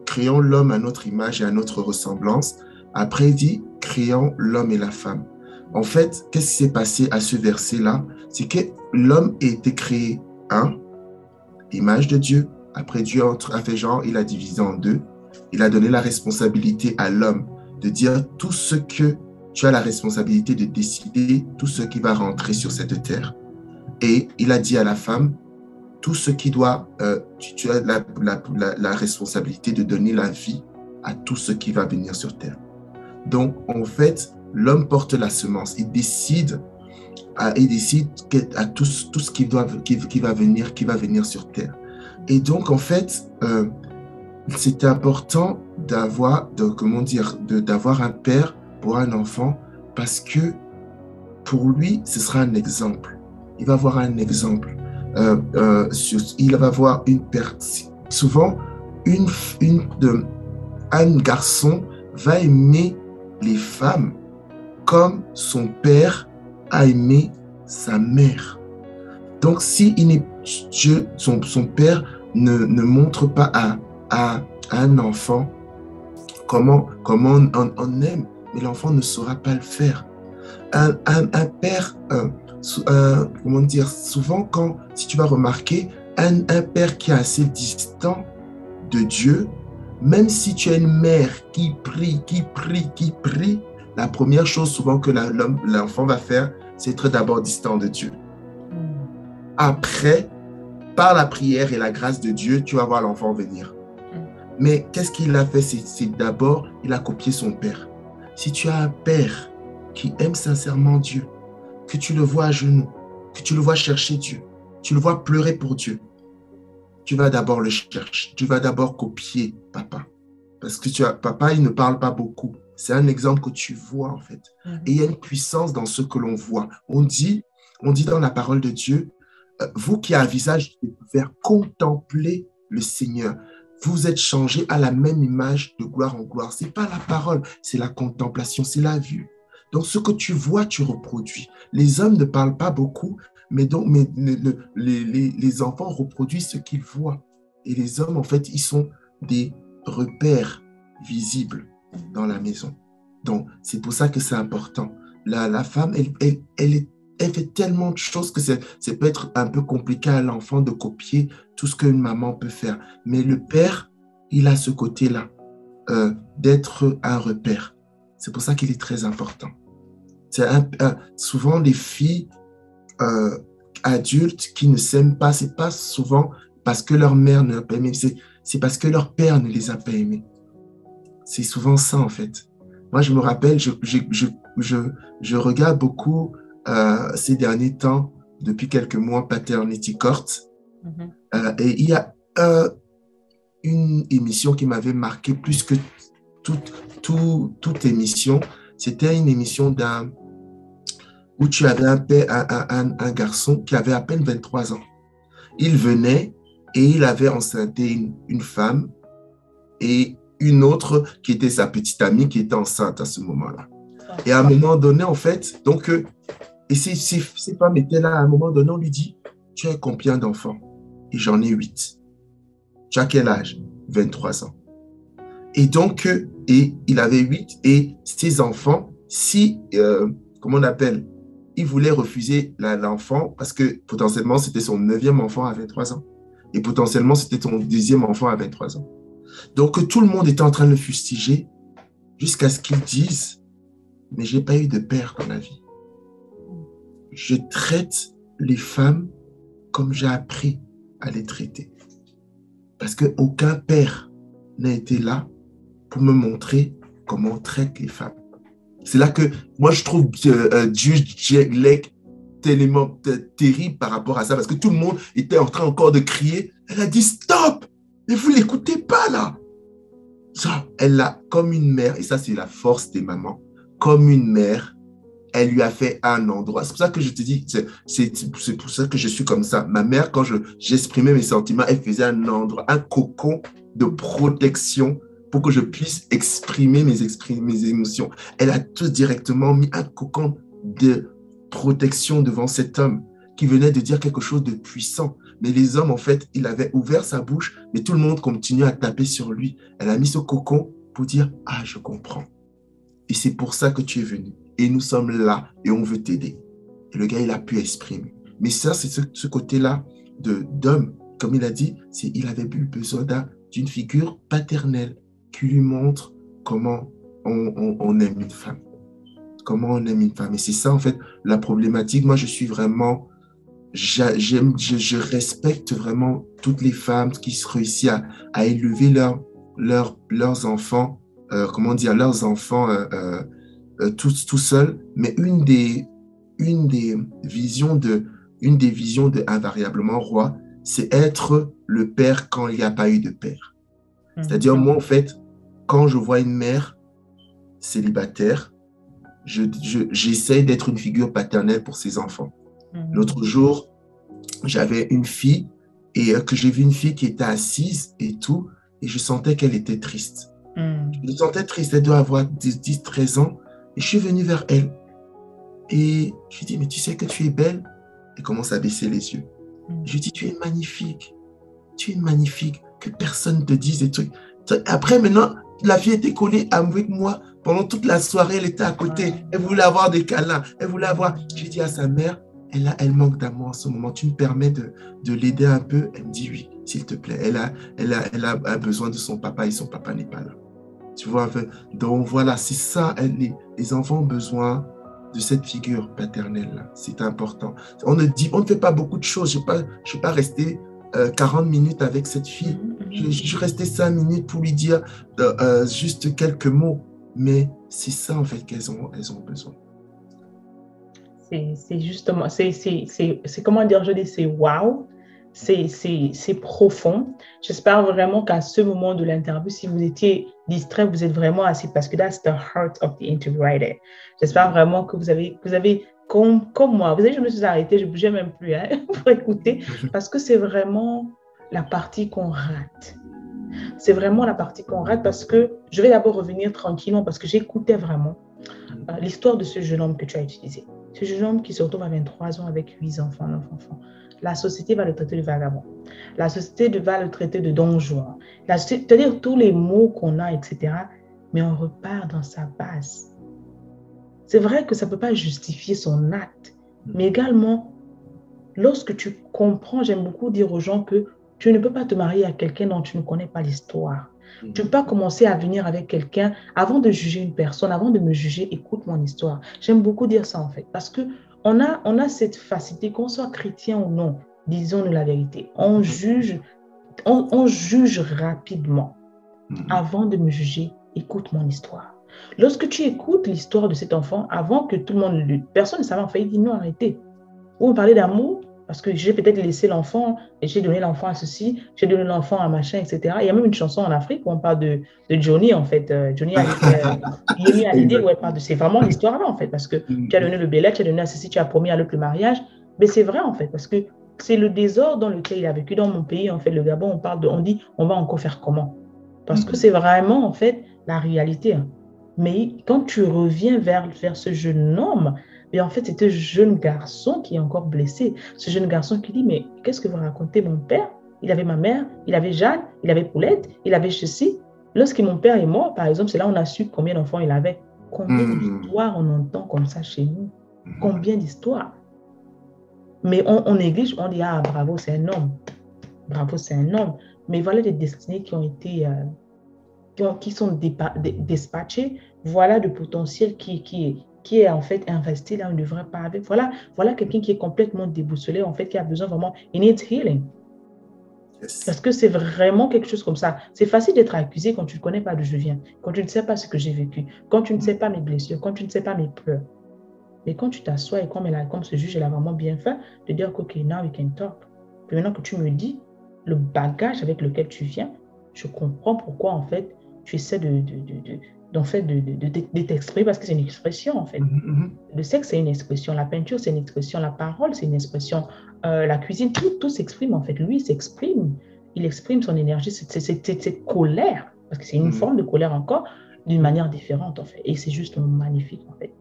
créons l'homme à notre image et à notre ressemblance. Après, il dit, créons l'homme et la femme. En fait, qu'est-ce qui s'est passé à ce verset-là? C'est que l'homme a été créé, image de Dieu. Après, Dieu a fait genre, il a divisé en deux. Il a donné la responsabilité à l'homme de dire tout ce que tu as la responsabilité de décider, tout ce qui va rentrer sur cette terre. Et il a dit à la femme, tout ce qui doit, tu as la responsabilité de donner la vie à tout ce qui va venir sur terre. Donc, en fait, l'homme porte la semence. Il décide à tout ce qui va venir sur terre. Et donc, en fait, c'est important d'avoir un père pour un enfant parce que pour lui, ce sera un exemple. Il va avoir un exemple. Il va avoir souvent un garçon va aimer les femmes comme son père a aimé sa mère. Donc, si son père ne montre pas à un enfant comment on aime, mais l'enfant ne saura pas le faire. Un père, comment dire, souvent si tu vas remarquer, un père qui est assez distant de Dieu, même si tu as une mère qui prie, la première chose souvent que l'enfant va faire, c'est être d'abord distant de Dieu. Après, par la prière et la grâce de Dieu, tu vas voir l'enfant venir. Mais qu'est-ce qu'il a fait? C'est d'abord, il a copié son père. Si tu as un père qui aime sincèrement Dieu, que tu le vois à genoux, que tu le vois chercher Dieu, tu le vois pleurer pour Dieu, tu vas d'abord le chercher, tu vas d'abord copier papa. Parce que papa, il ne parle pas beaucoup. C'est un exemple que tu vois en fait. Et il y a une puissance dans ce que l'on voit. On dit dans la parole de Dieu, vous qui avez un visage vers contempler le Seigneur, vous êtes changés à la même image de gloire en gloire. Ce n'est pas la parole, c'est la contemplation, c'est la vue. Donc, ce que tu vois, tu reproduis. Les hommes ne parlent pas beaucoup, mais les enfants reproduisent ce qu'ils voient. Et les hommes, en fait, ils sont des repères visibles dans la maison. Donc, c'est pour ça que c'est important. La femme, elle fait tellement de choses que ça peut être un peu compliqué à l'enfant de copier tout ce qu'une maman peut faire. Mais le père, il a ce côté-là, d'être un repère. C'est pour ça qu'il est très important. Souvent, les filles adultes qui ne s'aiment pas, c'est pas souvent parce que leur mère ne l'a pas aimé, c'est parce que leur père ne les a pas aimés. C'est souvent ça, en fait. Moi, je me rappelle, je regarde beaucoup ces derniers temps, depuis quelques mois, Paternity Court. Et il y a une émission qui m'avait marqué plus que toute émission. C'était une émission où tu avais un garçon qui avait à peine 23 ans. Il venait et il avait enceinté une femme et une autre qui était sa petite amie qui était enceinte à ce moment-là. Et à un moment donné, en fait, donc, et ces femmes étaient là, à un moment donné, on lui dit, tu as combien d'enfants? Et j'en ai 8. Tu as quel âge? 23 ans. Et donc, et il avait 8, et ses enfants, comment on appelle, il voulait refuser l'enfant parce que potentiellement, c'était son 9e enfant à 23 ans. Et potentiellement, c'était son 10e enfant à 23 ans. Donc, tout le monde était en train de le fustiger jusqu'à ce qu'ils disent, mais je n'ai pas eu de père dans la vie. Je traite les femmes comme j'ai appris à les traiter. Parce qu'aucun père n'a été là pour me montrer comment on traite les femmes. C'est là que moi, je trouve Dieu tellement terrible par rapport à ça, parce que tout le monde était en train encore de crier. Elle a dit stop, mais vous ne l'écoutez pas là. Ça, elle a comme une mère, et ça c'est la force des mamans, comme une mère, elle lui a fait un endroit. C'est pour ça que je te dis, c'est pour ça que je suis comme ça. Ma mère, quand j'exprimais mes sentiments, elle faisait un endroit, un cocon de protection pour que je puisse exprimer mes émotions. Elle a tout directement mis un cocon de protection devant cet homme qui venait de dire quelque chose de puissant. Mais les hommes, en fait, il avait ouvert sa bouche, mais tout le monde continuait à taper sur lui. Elle a mis ce cocon pour dire « Ah, je comprends. Et c'est pour ça que tu es venu. Et nous sommes là et on veut t'aider. » Et le gars, il a pu exprimer. Mais ça, c'est ce côté-là d'homme. Comme il a dit, il avait eu besoin d'une figure paternelle qui lui montre comment on aime une femme. Comment on aime une femme. Et c'est ça, en fait, la problématique. Moi, je suis vraiment... Je respecte vraiment toutes les femmes qui réussissent à élever leurs enfants, leurs enfants tout seuls. Mais une des visions de Invariablement Roi, c'est être le père quand il n'y a pas eu de père. C'est-à-dire, moi, en fait, quand je vois une mère célibataire, j'essaie d'être une figure paternelle pour ses enfants. L'autre jour, j'avais une fille et que j'ai vu une fille qui était assise et tout, et je sentais qu'elle était triste. Je sentais triste, elle doit avoir 10-13 ans, et je suis venu vers elle. Et je lui ai dit, mais tu sais que tu es belle? Elle commence à baisser les yeux. Je lui ai dit, tu es magnifique, que personne ne te dise des trucs. Après, maintenant, la fille était collée avec moi pendant toute la soirée, elle était à côté, elle voulait avoir des câlins, elle voulait avoir... J'ai dit à sa mère, elle manque d'amour en ce moment, tu me permets de l'aider un peu? Elle me dit oui, s'il te plaît. Elle a besoin de son papa et son papa n'est pas là. Tu vois un peu? Donc voilà, c'est ça, les enfants ont besoin de cette figure paternelle-là. C'est important. On ne fait pas beaucoup de choses. Je ne vais pas rester 40 minutes avec cette fille. Je suis resté 5 minutes pour lui dire juste quelques mots. Mais c'est ça, en fait, elles ont besoin. C'est justement, c'est comment dire, je dis, c'est wow, c'est profond. J'espère vraiment qu'à ce moment de l'interview, si vous étiez distrait, vous êtes vraiment assis parce que that's the heart of the interview right there. J'espère vraiment que vous avez comme moi, vous savez, je me suis arrêtée, je ne bougeais même plus hein, pour écouter parce que c'est vraiment la partie qu'on rate. C'est vraiment la partie qu'on rate parce que je vais d'abord revenir tranquillement parce que j'écoutais vraiment l'histoire de ce jeune homme que tu as utilisé. Ce jeune homme qui se retrouve à 23 ans avec 8 enfants, 9 enfants. La société va le traiter de vagabond. La société va le traiter de don Juan. C'est-à-dire tous les mots qu'on a, etc. Mais on repart dans sa base. C'est vrai que ça ne peut pas justifier son acte. Mais également, lorsque tu comprends, j'aime beaucoup dire aux gens que tu ne peux pas te marier à quelqu'un dont tu ne connais pas l'histoire. Tu ne peux pas commencer à venir avec quelqu'un avant de juger une personne, avant de me juger, écoute mon histoire. J'aime beaucoup dire ça en fait, parce qu'on a cette facilité, qu'on soit chrétien ou non, disons-nous la vérité. On juge rapidement. Avant de me juger, écoute mon histoire. Lorsque tu écoutes l'histoire de cet enfant, avant que tout le monde, personne ne savait en fait, il dit non, arrêtez. Ou on parlait d'amour, parce que j'ai peut-être laissé l'enfant, et j'ai donné l'enfant à ceci, j'ai donné l'enfant à machin, etc. Il y a même une chanson en Afrique où on parle de Johnny, en fait. Johnny Yemi Hallyday, où elle parle de... C'est vraiment l'histoire-là, en fait, parce que tu as donné le bélet, tu as donné à ceci, tu as promis à l'autre le mariage. Mais c'est vrai, en fait, parce que c'est le désordre dans lequel il a vécu. Dans mon pays, en fait, le Gabon, on dit, on va encore faire comment? Parce que c'est vraiment, en fait, la réalité. Hein. Mais quand tu reviens vers ce jeune homme, et en fait, c'est un jeune garçon qui est encore blessé. Ce jeune garçon qui dit, mais qu'est-ce que vous racontez, mon père? Il avait ma mère, il avait Jeanne, il avait Poulette, il avait ceci. Lorsque mon père est mort, par exemple, c'est là où on a su combien d'enfants il avait. Combien d'histoires on entend comme ça chez nous? Combien d'histoires? Mais on néglige, on dit, ah, bravo, c'est un homme. Bravo, c'est un homme. Mais voilà des destinées qui ont été... qui sont dispatchées. Voilà le potentiel qui est en fait investi là où il ne devrait pas avec. Voilà quelqu'un qui est complètement déboussolé, en fait, qui a besoin vraiment, il needs healing. Yes. Parce que c'est vraiment quelque chose comme ça. C'est facile d'être accusé quand tu ne connais pas d'où je viens, quand tu ne sais pas ce que j'ai vécu, quand tu ne sais pas mes blessures, quand tu ne sais pas mes peurs. Mais quand tu t'assois et comme ce juge, elle a vraiment bien fait, de dire que, OK, now we can talk. Puis maintenant que tu me dis le bagage avec lequel tu viens, je comprends pourquoi, en fait, tu essaies de t'exprimer parce que c'est une expression, en fait. Le sexe, c'est une expression. La peinture, c'est une expression. La parole, c'est une expression. La cuisine, tout s'exprime, en fait. Lui, il s'exprime. Il exprime son énergie, cette colère, parce que c'est une forme de colère encore, d'une manière différente, en fait. Et c'est juste magnifique, en fait.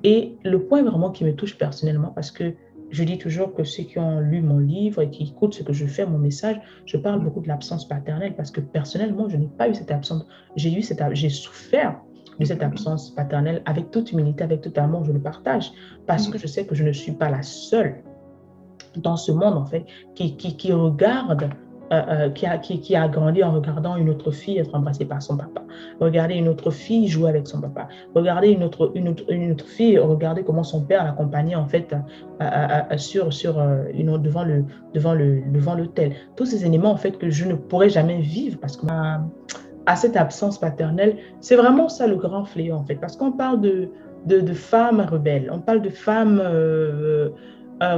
Et le point vraiment qui me touche personnellement, parce que je dis toujours que ceux qui ont lu mon livre et qui écoutent ce que je fais, mon message, je parle beaucoup de l'absence paternelle parce que personnellement, je n'ai pas eu cette absence. J'ai souffert de cette absence paternelle avec toute humilité, avec tout amour, je le partage parce que je sais que je ne suis pas la seule dans ce monde, en fait, qui regarde, qui a grandi en regardant une autre fille être embrassée par son papa, regarder une autre fille jouer avec son papa, regarder une autre fille, regarder comment son père l'accompagnait, en fait, devant l'autel. Tous ces éléments, en fait, que je ne pourrais jamais vivre parce que à cette absence paternelle, c'est vraiment ça le grand fléau, en fait, parce qu'on parle de femmes rebelles, on parle de femmes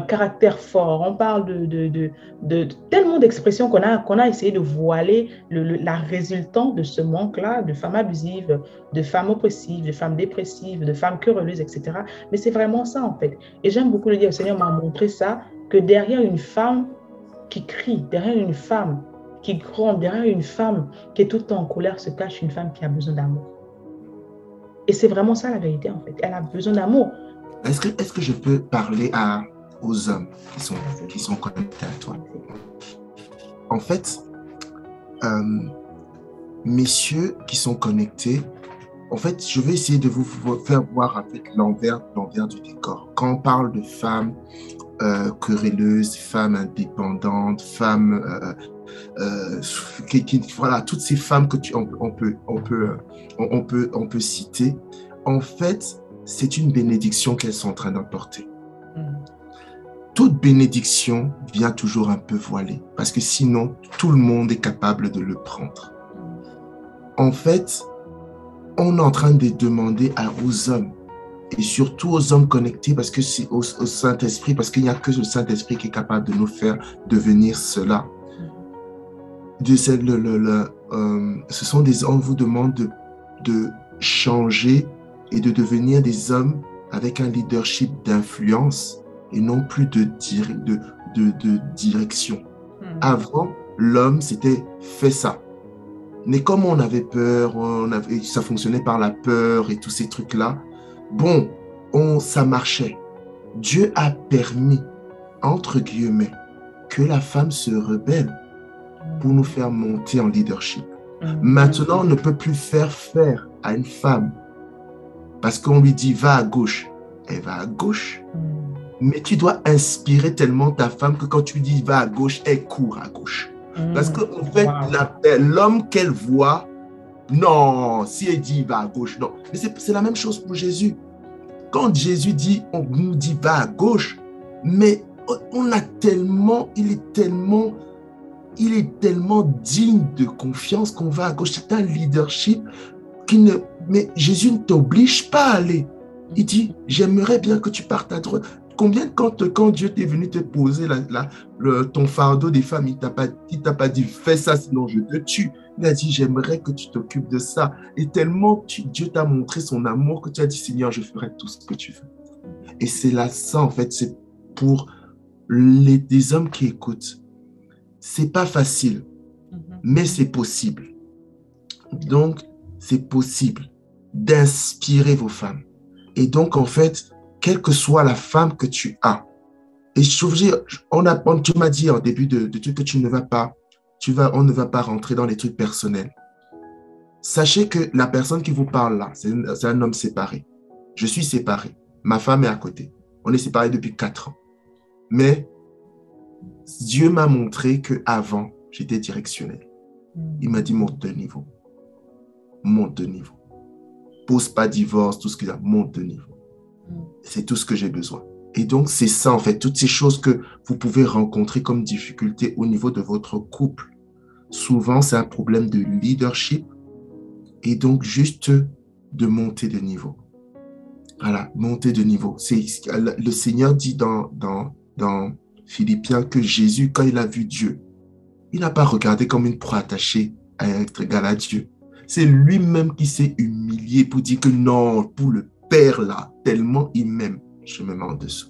caractère fort, on parle de tellement d'expressions qu'on a essayé de voiler la résultante de ce manque-là, de femmes abusives, de femmes oppressives, de femmes dépressives, de femmes querelleuses, etc. Mais c'est vraiment ça, en fait. Et j'aime beaucoup le dire, le Seigneur m'a montré ça, que derrière une femme qui crie, derrière une femme qui gronde, derrière une femme qui est tout le temps en colère, se cache une femme qui a besoin d'amour. Et c'est vraiment ça la vérité, en fait. Elle a besoin d'amour. Est-ce que je peux parler aux hommes qui sont connectés à toi? En fait, messieurs qui sont connectés, en fait, je vais essayer de vous faire voir en fait l'envers du décor. Quand on parle de femmes querelleuses, femmes indépendantes, femmes voilà, toutes ces femmes que on peut citer, en fait, c'est une bénédiction qu'elles sont en train d'apporter. toute bénédiction vient toujours un peu voilée, parce que sinon, tout le monde est capable de le prendre. En fait, on est en train de demander aux hommes, et surtout aux hommes connectés, parce que c'est au Saint-Esprit, parce qu'il n'y a que le Saint-Esprit qui est capable de nous faire devenir cela. On vous demande de changer et de devenir des hommes avec un leadership d'influence et non plus de direction. Avant, l'homme, c'était fait ça. Mais comme on avait peur, ça fonctionnait par la peur et tous ces trucs-là, bon, ça marchait. Dieu a permis, entre guillemets, que la femme se rebelle pour nous faire monter en leadership. Maintenant, on ne peut plus faire à une femme parce qu'on lui dit va à gauche, elle va à gauche. Mais tu dois inspirer tellement ta femme que quand tu dis va à gauche, elle court à gauche. Parce qu'en fait, l'homme qu'elle voit, non, si elle dit va à gauche, non. Mais c'est la même chose pour Jésus. Quand Jésus dit, on nous dit va à gauche, mais il est tellement digne de confiance qu'on va à gauche. C'est un leadership mais Jésus ne t'oblige pas à aller. Il dit, j'aimerais bien que tu partes à droite. Combien quand Dieu t'est venu te poser ton fardeau des femmes, il t'a pas dit, fais ça, sinon je te tue. Il a dit, j'aimerais que tu t'occupes de ça. Et tellement Dieu t'a montré son amour que tu as dit, Seigneur, je ferai tout ce que tu veux. Et c'est là ça, en fait, c'est pour des hommes qui écoutent. C'est pas facile, mais c'est possible. Donc, c'est possible d'inspirer vos femmes. Et donc, en fait, quelle que soit la femme que tu as, et tu m'as dit en début de truc que on ne va pas rentrer dans les trucs personnels. Sachez que la personne qui vous parle là, c'est un homme séparé. Je suis séparé. Ma femme est à côté. On est séparés depuis 4 ans. Mais Dieu m'a montré qu'avant, j'étais directionnel. Il m'a dit, monte de niveau. Monte de niveau. Pose pas divorce, tout ce qu'il y a, monte de niveau. C'est tout ce que j'ai besoin. Et donc, c'est ça, en fait, toutes ces choses que vous pouvez rencontrer comme difficulté au niveau de votre couple. Souvent, c'est un problème de leadership et donc juste de monter de niveau. Voilà, monter de niveau. Le Seigneur dit dans Philippiens que Jésus, quand il a vu Dieu, il n'a pas regardé comme une proie attachée à être égal à Dieu. C'est lui-même qui s'est humilié pour dire que non, pour le Père là, tellement il m'aime, je me mets en dessous.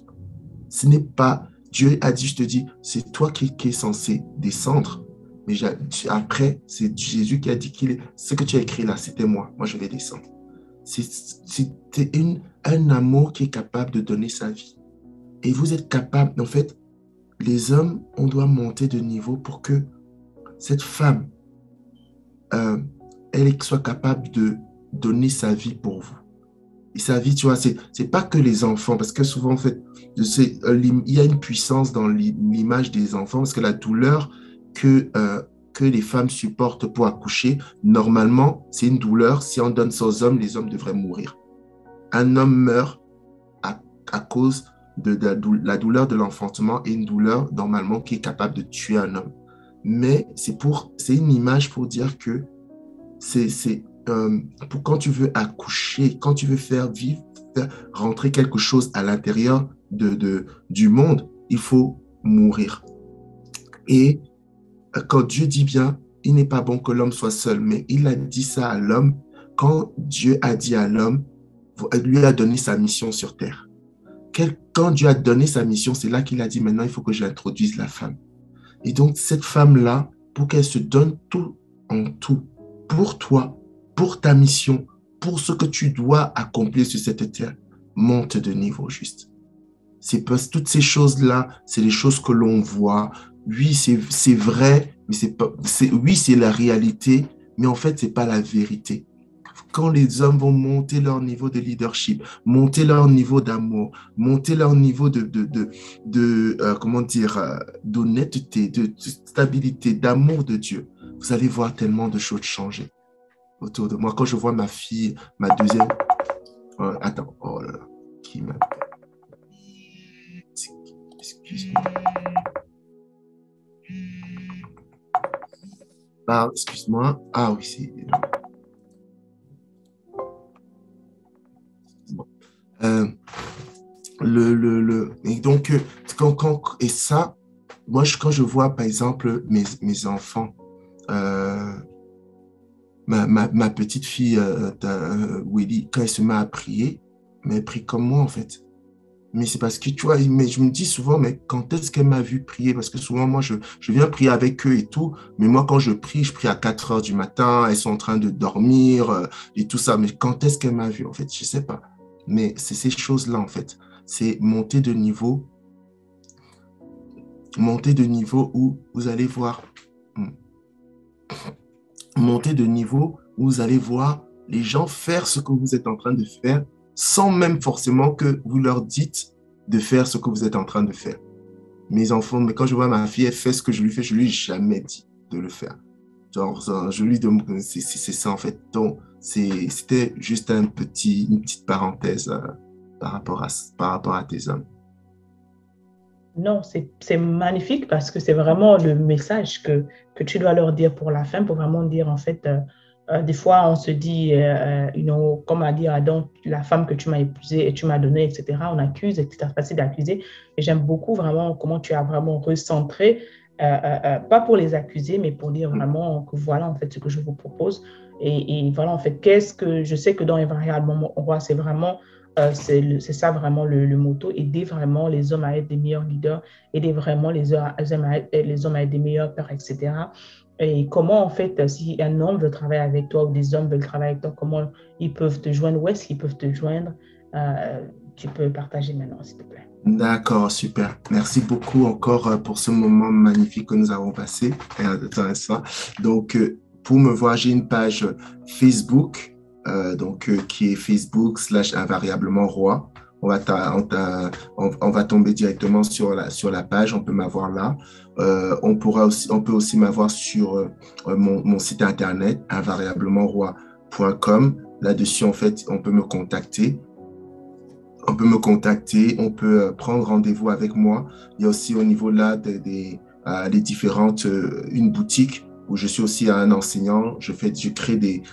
Ce n'est pas, Dieu a dit, je te dis, c'est toi qui es censé descendre. Mais après, c'est Jésus qui a dit ce que tu as écrit là, c'était moi je vais descendre. C'était un amour qui est capable de donner sa vie. Et vous êtes capable, en fait, les hommes, on doit monter de niveau pour que cette femme, elle soit capable de donner sa vie pour vous. Et sa vie, tu vois, c'est pas que les enfants, parce que souvent, en fait, il y a une puissance dans l'image des enfants, parce que la douleur que les femmes supportent pour accoucher, normalement, c'est une douleur. Si on donne ça aux hommes, les hommes devraient mourir. Un homme meurt à cause de la douleur de l'enfantement et une douleur, normalement, qui est capable de tuer un homme. Mais c'est une image pour dire que pour quand tu veux accoucher, quand tu veux faire rentrer quelque chose à l'intérieur du monde, il faut mourir. Et quand Dieu dit bien, il n'est pas bon que l'homme soit seul, mais il a dit ça à l'homme quand Dieu a dit à l'homme, lui a donné sa mission sur terre. Quand Dieu a donné sa mission, c'est là qu'il a dit maintenant il faut que j'introduise la femme. Et donc cette femme-là, pour qu'elle se donne tout en tout, pour toi, pour ta mission, pour ce que tu dois accomplir sur cette terre, monte de niveau juste. Toutes ces choses-là, c'est les choses que l'on voit. Oui, c'est vrai, mais oui, c'est la réalité, mais en fait, c'est pas la vérité. Quand les hommes vont monter leur niveau de leadership, monter leur niveau d'amour, monter leur niveau d'honnêteté, de stabilité, d'amour de Dieu, vous allez voir tellement de choses changer autour de moi. Quand je vois ma fille, ma deuxième... oh là là, qui m'appelle? Excuse-moi. Ah, excuse-moi. Ah oui, c'est... Bon. Et donc, et ça, moi, quand je vois, par exemple, mes enfants, ma petite fille, Willy, quand elle se met à prier, mais elle prie comme moi, en fait. Mais c'est parce que, tu vois, mais je me dis souvent, mais quand est-ce qu'elle m'a vu prier? Parce que souvent, moi, je viens prier avec eux et tout. Mais moi, quand je prie à 4 heures du matin. Elles sont en train de dormir et tout ça. Mais quand est-ce qu'elle m'a vu, en fait? Je sais pas. Mais c'est ces choses-là, en fait. C'est monter de niveau où vous allez voir. Monter de niveau où vous allez voir les gens faire ce que vous êtes en train de faire sans même forcément que vous leur dites de faire ce que vous êtes en train de faire. Mes enfants, mais quand je vois ma fille, elle fait ce que je lui fais, je lui ai jamais dit de le faire. Genre, je lui demande, c'est ça en fait. Donc, c'était juste une petite parenthèse par rapport à tes hommes. Non, c'est magnifique parce que c'est vraiment le message que tu dois leur dire pour la fin, pour vraiment dire, en fait, des fois, on se dit, comme a dit Adam, la femme que tu m'as épousée et tu m'as donnée, etc., on accuse, et c'est facile d'accuser. Et j'aime beaucoup vraiment comment tu as vraiment recentré, pas pour les accuser, mais pour dire vraiment que voilà, en fait, ce que je vous propose. Et voilà, en fait, qu'est-ce que je sais que dans Invariablement Roi, c'est vraiment c'est ça vraiment le motto, aider vraiment les hommes à être des meilleurs leaders, aider vraiment les hommes les hommes à être des meilleurs pères, etc. Et comment, en fait, si un homme veut travailler avec toi ou des hommes veulent travailler avec toi, comment ils peuvent te joindre, où est-ce qu'ils peuvent te joindre? Tu peux partager maintenant, s'il te plaît. D'accord, super. Merci beaucoup encore pour ce moment magnifique que nous avons passé. Et intéressant. Donc, pour me voir, j'ai une page Facebook, qui est Facebook/invariablement roi. On va tomber directement sur la page. On peut m'avoir là. On peut aussi m'avoir sur mon site internet, invariablementroi.com. Là-dessus, en fait, on peut me contacter. On peut prendre rendez-vous avec moi. Il y a aussi au niveau là des différentes, une boutique où je suis aussi un enseignant. Je crée des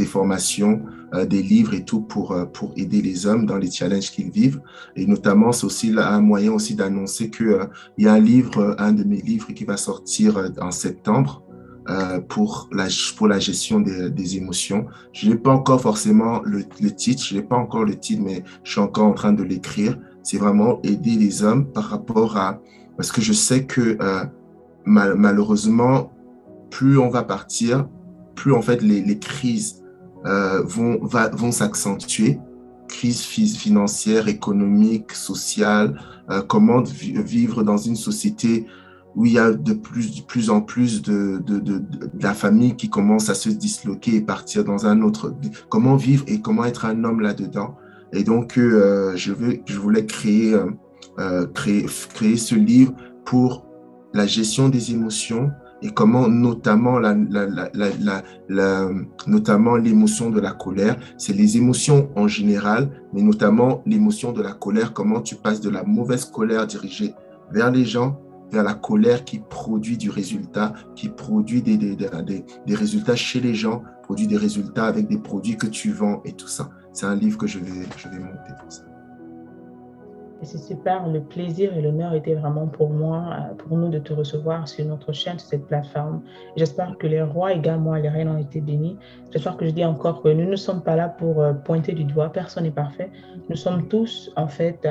formations, des livres et tout pour aider les hommes dans les challenges qu'ils vivent. Et notamment, c'est aussi là, un moyen aussi d'annoncer que, il y a un de mes livres qui va sortir en septembre pour la gestion des émotions. Je n'ai pas encore forcément le titre, je n'ai pas encore le titre, mais je suis encore en train de l'écrire. C'est vraiment aider les hommes par rapport à... Parce que je sais que malheureusement, plus on va partir, plus en fait les crises vont s'accentuer. Crise financière, économique, sociale, comment vivre dans une société où il y a de plus en plus de la famille qui commence à se disloquer et partir dans un autre. Comment vivre et comment être un homme là-dedans. Et donc, je voulais créer ce livre pour la gestion des émotions et comment notamment notamment l'émotion de la colère. C'est les émotions en général, mais notamment l'émotion de la colère, comment tu passes de la mauvaise colère dirigée vers les gens, vers la colère qui produit du résultat, qui produit des résultats chez les gens, produit des résultats avec des produits que tu vends et tout ça. C'est un livre que je vais monter pour ça. Et c'est super, le plaisir et l'honneur était vraiment pour moi, pour nous de te recevoir sur notre chaîne, sur cette plateforme. J'espère que les rois également, les reines ont été bénis. J'espère que je dis encore que nous ne sommes pas là pour pointer du doigt, personne n'est parfait. Nous sommes tous en fait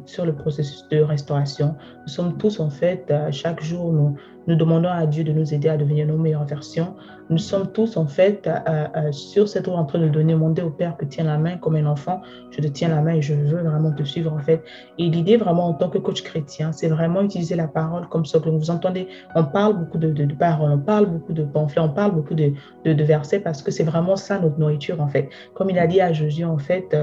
sur le processus de restauration. Nous sommes tous en fait, chaque jour, nous demandons à Dieu de nous aider à devenir nos meilleures versions. Nous sommes tous en fait sur cette roue en train de demander au Père que tiens la main comme un enfant. Je te tiens la main et je veux vraiment te suivre en fait. Et l'idée vraiment en tant que coach chrétien, c'est vraiment utiliser la parole comme ça. Vous entendez, on parle beaucoup de paroles, on parle beaucoup de pamphlets, on parle beaucoup de versets parce que c'est vraiment ça notre nourriture en fait. Comme il a dit à Josué en fait,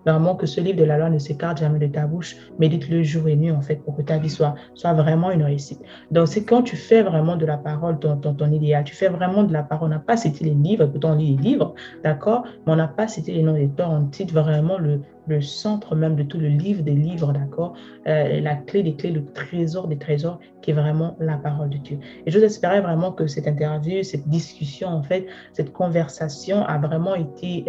vraiment que ce livre de la loi ne s'écarte jamais de ta bouche, médite-le jour et nuit en fait pour que ta vie soit vraiment une réussite. Donc c'est quand tu fais vraiment de la parole ton idéal, tu fais vraiment de la parole. On n'a pas cité les livres, pourtant on lit les livres, d'accord, mais on n'a pas cité les noms des auteurs, on cite vraiment le centre même de tout le livre des livres, d'accord? La clé des clés, le trésor des trésors, qui est vraiment la parole de Dieu. Et j'ose espérer vraiment que cette interview, cette discussion, en fait, cette conversation a vraiment été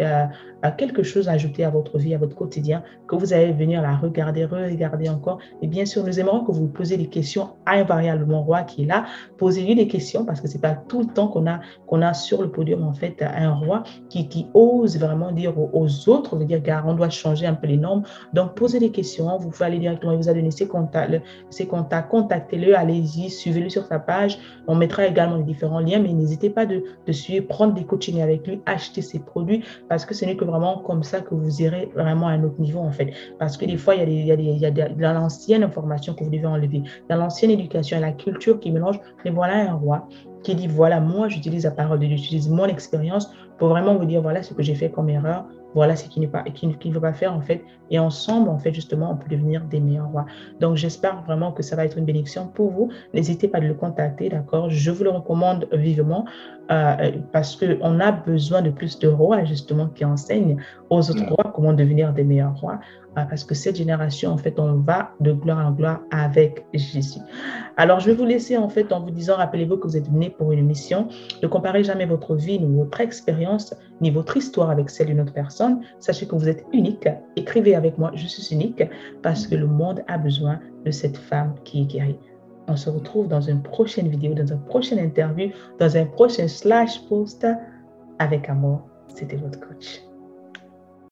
quelque chose à ajouter à votre vie, à votre quotidien, que vous allez venir la regarder, re-regarder encore. Et bien sûr, nous aimerons que vous posiez des questions à Invariablement Roi qui est là. Posez-lui des questions parce que c'est pas tout le temps qu'on a sur le podium, en fait, un roi qui ose vraiment dire aux autres, veut dire, car on doit changer un peu les normes. Donc, posez des questions. Vous pouvez aller directement, il vous a donné ses contacts, contactez-le, allez-y, suivez-le sur sa page. On mettra également les différents liens, mais n'hésitez pas de suivre, prendre des coachings avec lui, acheter ses produits, parce que ce n'est que vraiment comme ça que vous irez vraiment à un autre niveau, en fait. Parce que des fois, il y a dans l'ancienne information que vous devez enlever, dans l'ancienne éducation et la culture qui mélange, mais voilà un roi qui dit, voilà, moi, j'utilise la parole de Dieu, j'utilise mon expérience pour vraiment vous dire, voilà ce que j'ai fait comme erreur, voilà ce qui n'est pas, qui ne veut pas faire, en fait. Et ensemble, en fait, justement, on peut devenir des meilleurs rois. Donc, j'espère vraiment que ça va être une bénédiction pour vous. N'hésitez pas à le contacter, d'accord? Je vous le recommande vivement parce qu'on a besoin de plus de rois, justement, qui enseignent aux autres rois comment devenir des meilleurs rois. Parce que cette génération, en fait, on va de gloire en gloire avec Jésus. Alors, je vais vous laisser, en fait, en vous disant, rappelez-vous que vous êtes nés pour une mission. Ne comparez jamais votre vie, ni votre expérience, ni votre histoire avec celle d'une autre personne. Sachez que vous êtes unique. Écrivez avec moi, je suis unique, parce que le monde a besoin de cette femme qui est guérie. On se retrouve dans une prochaine vidéo, dans une prochaine interview, dans un prochain /post avec amour. C'était votre coach.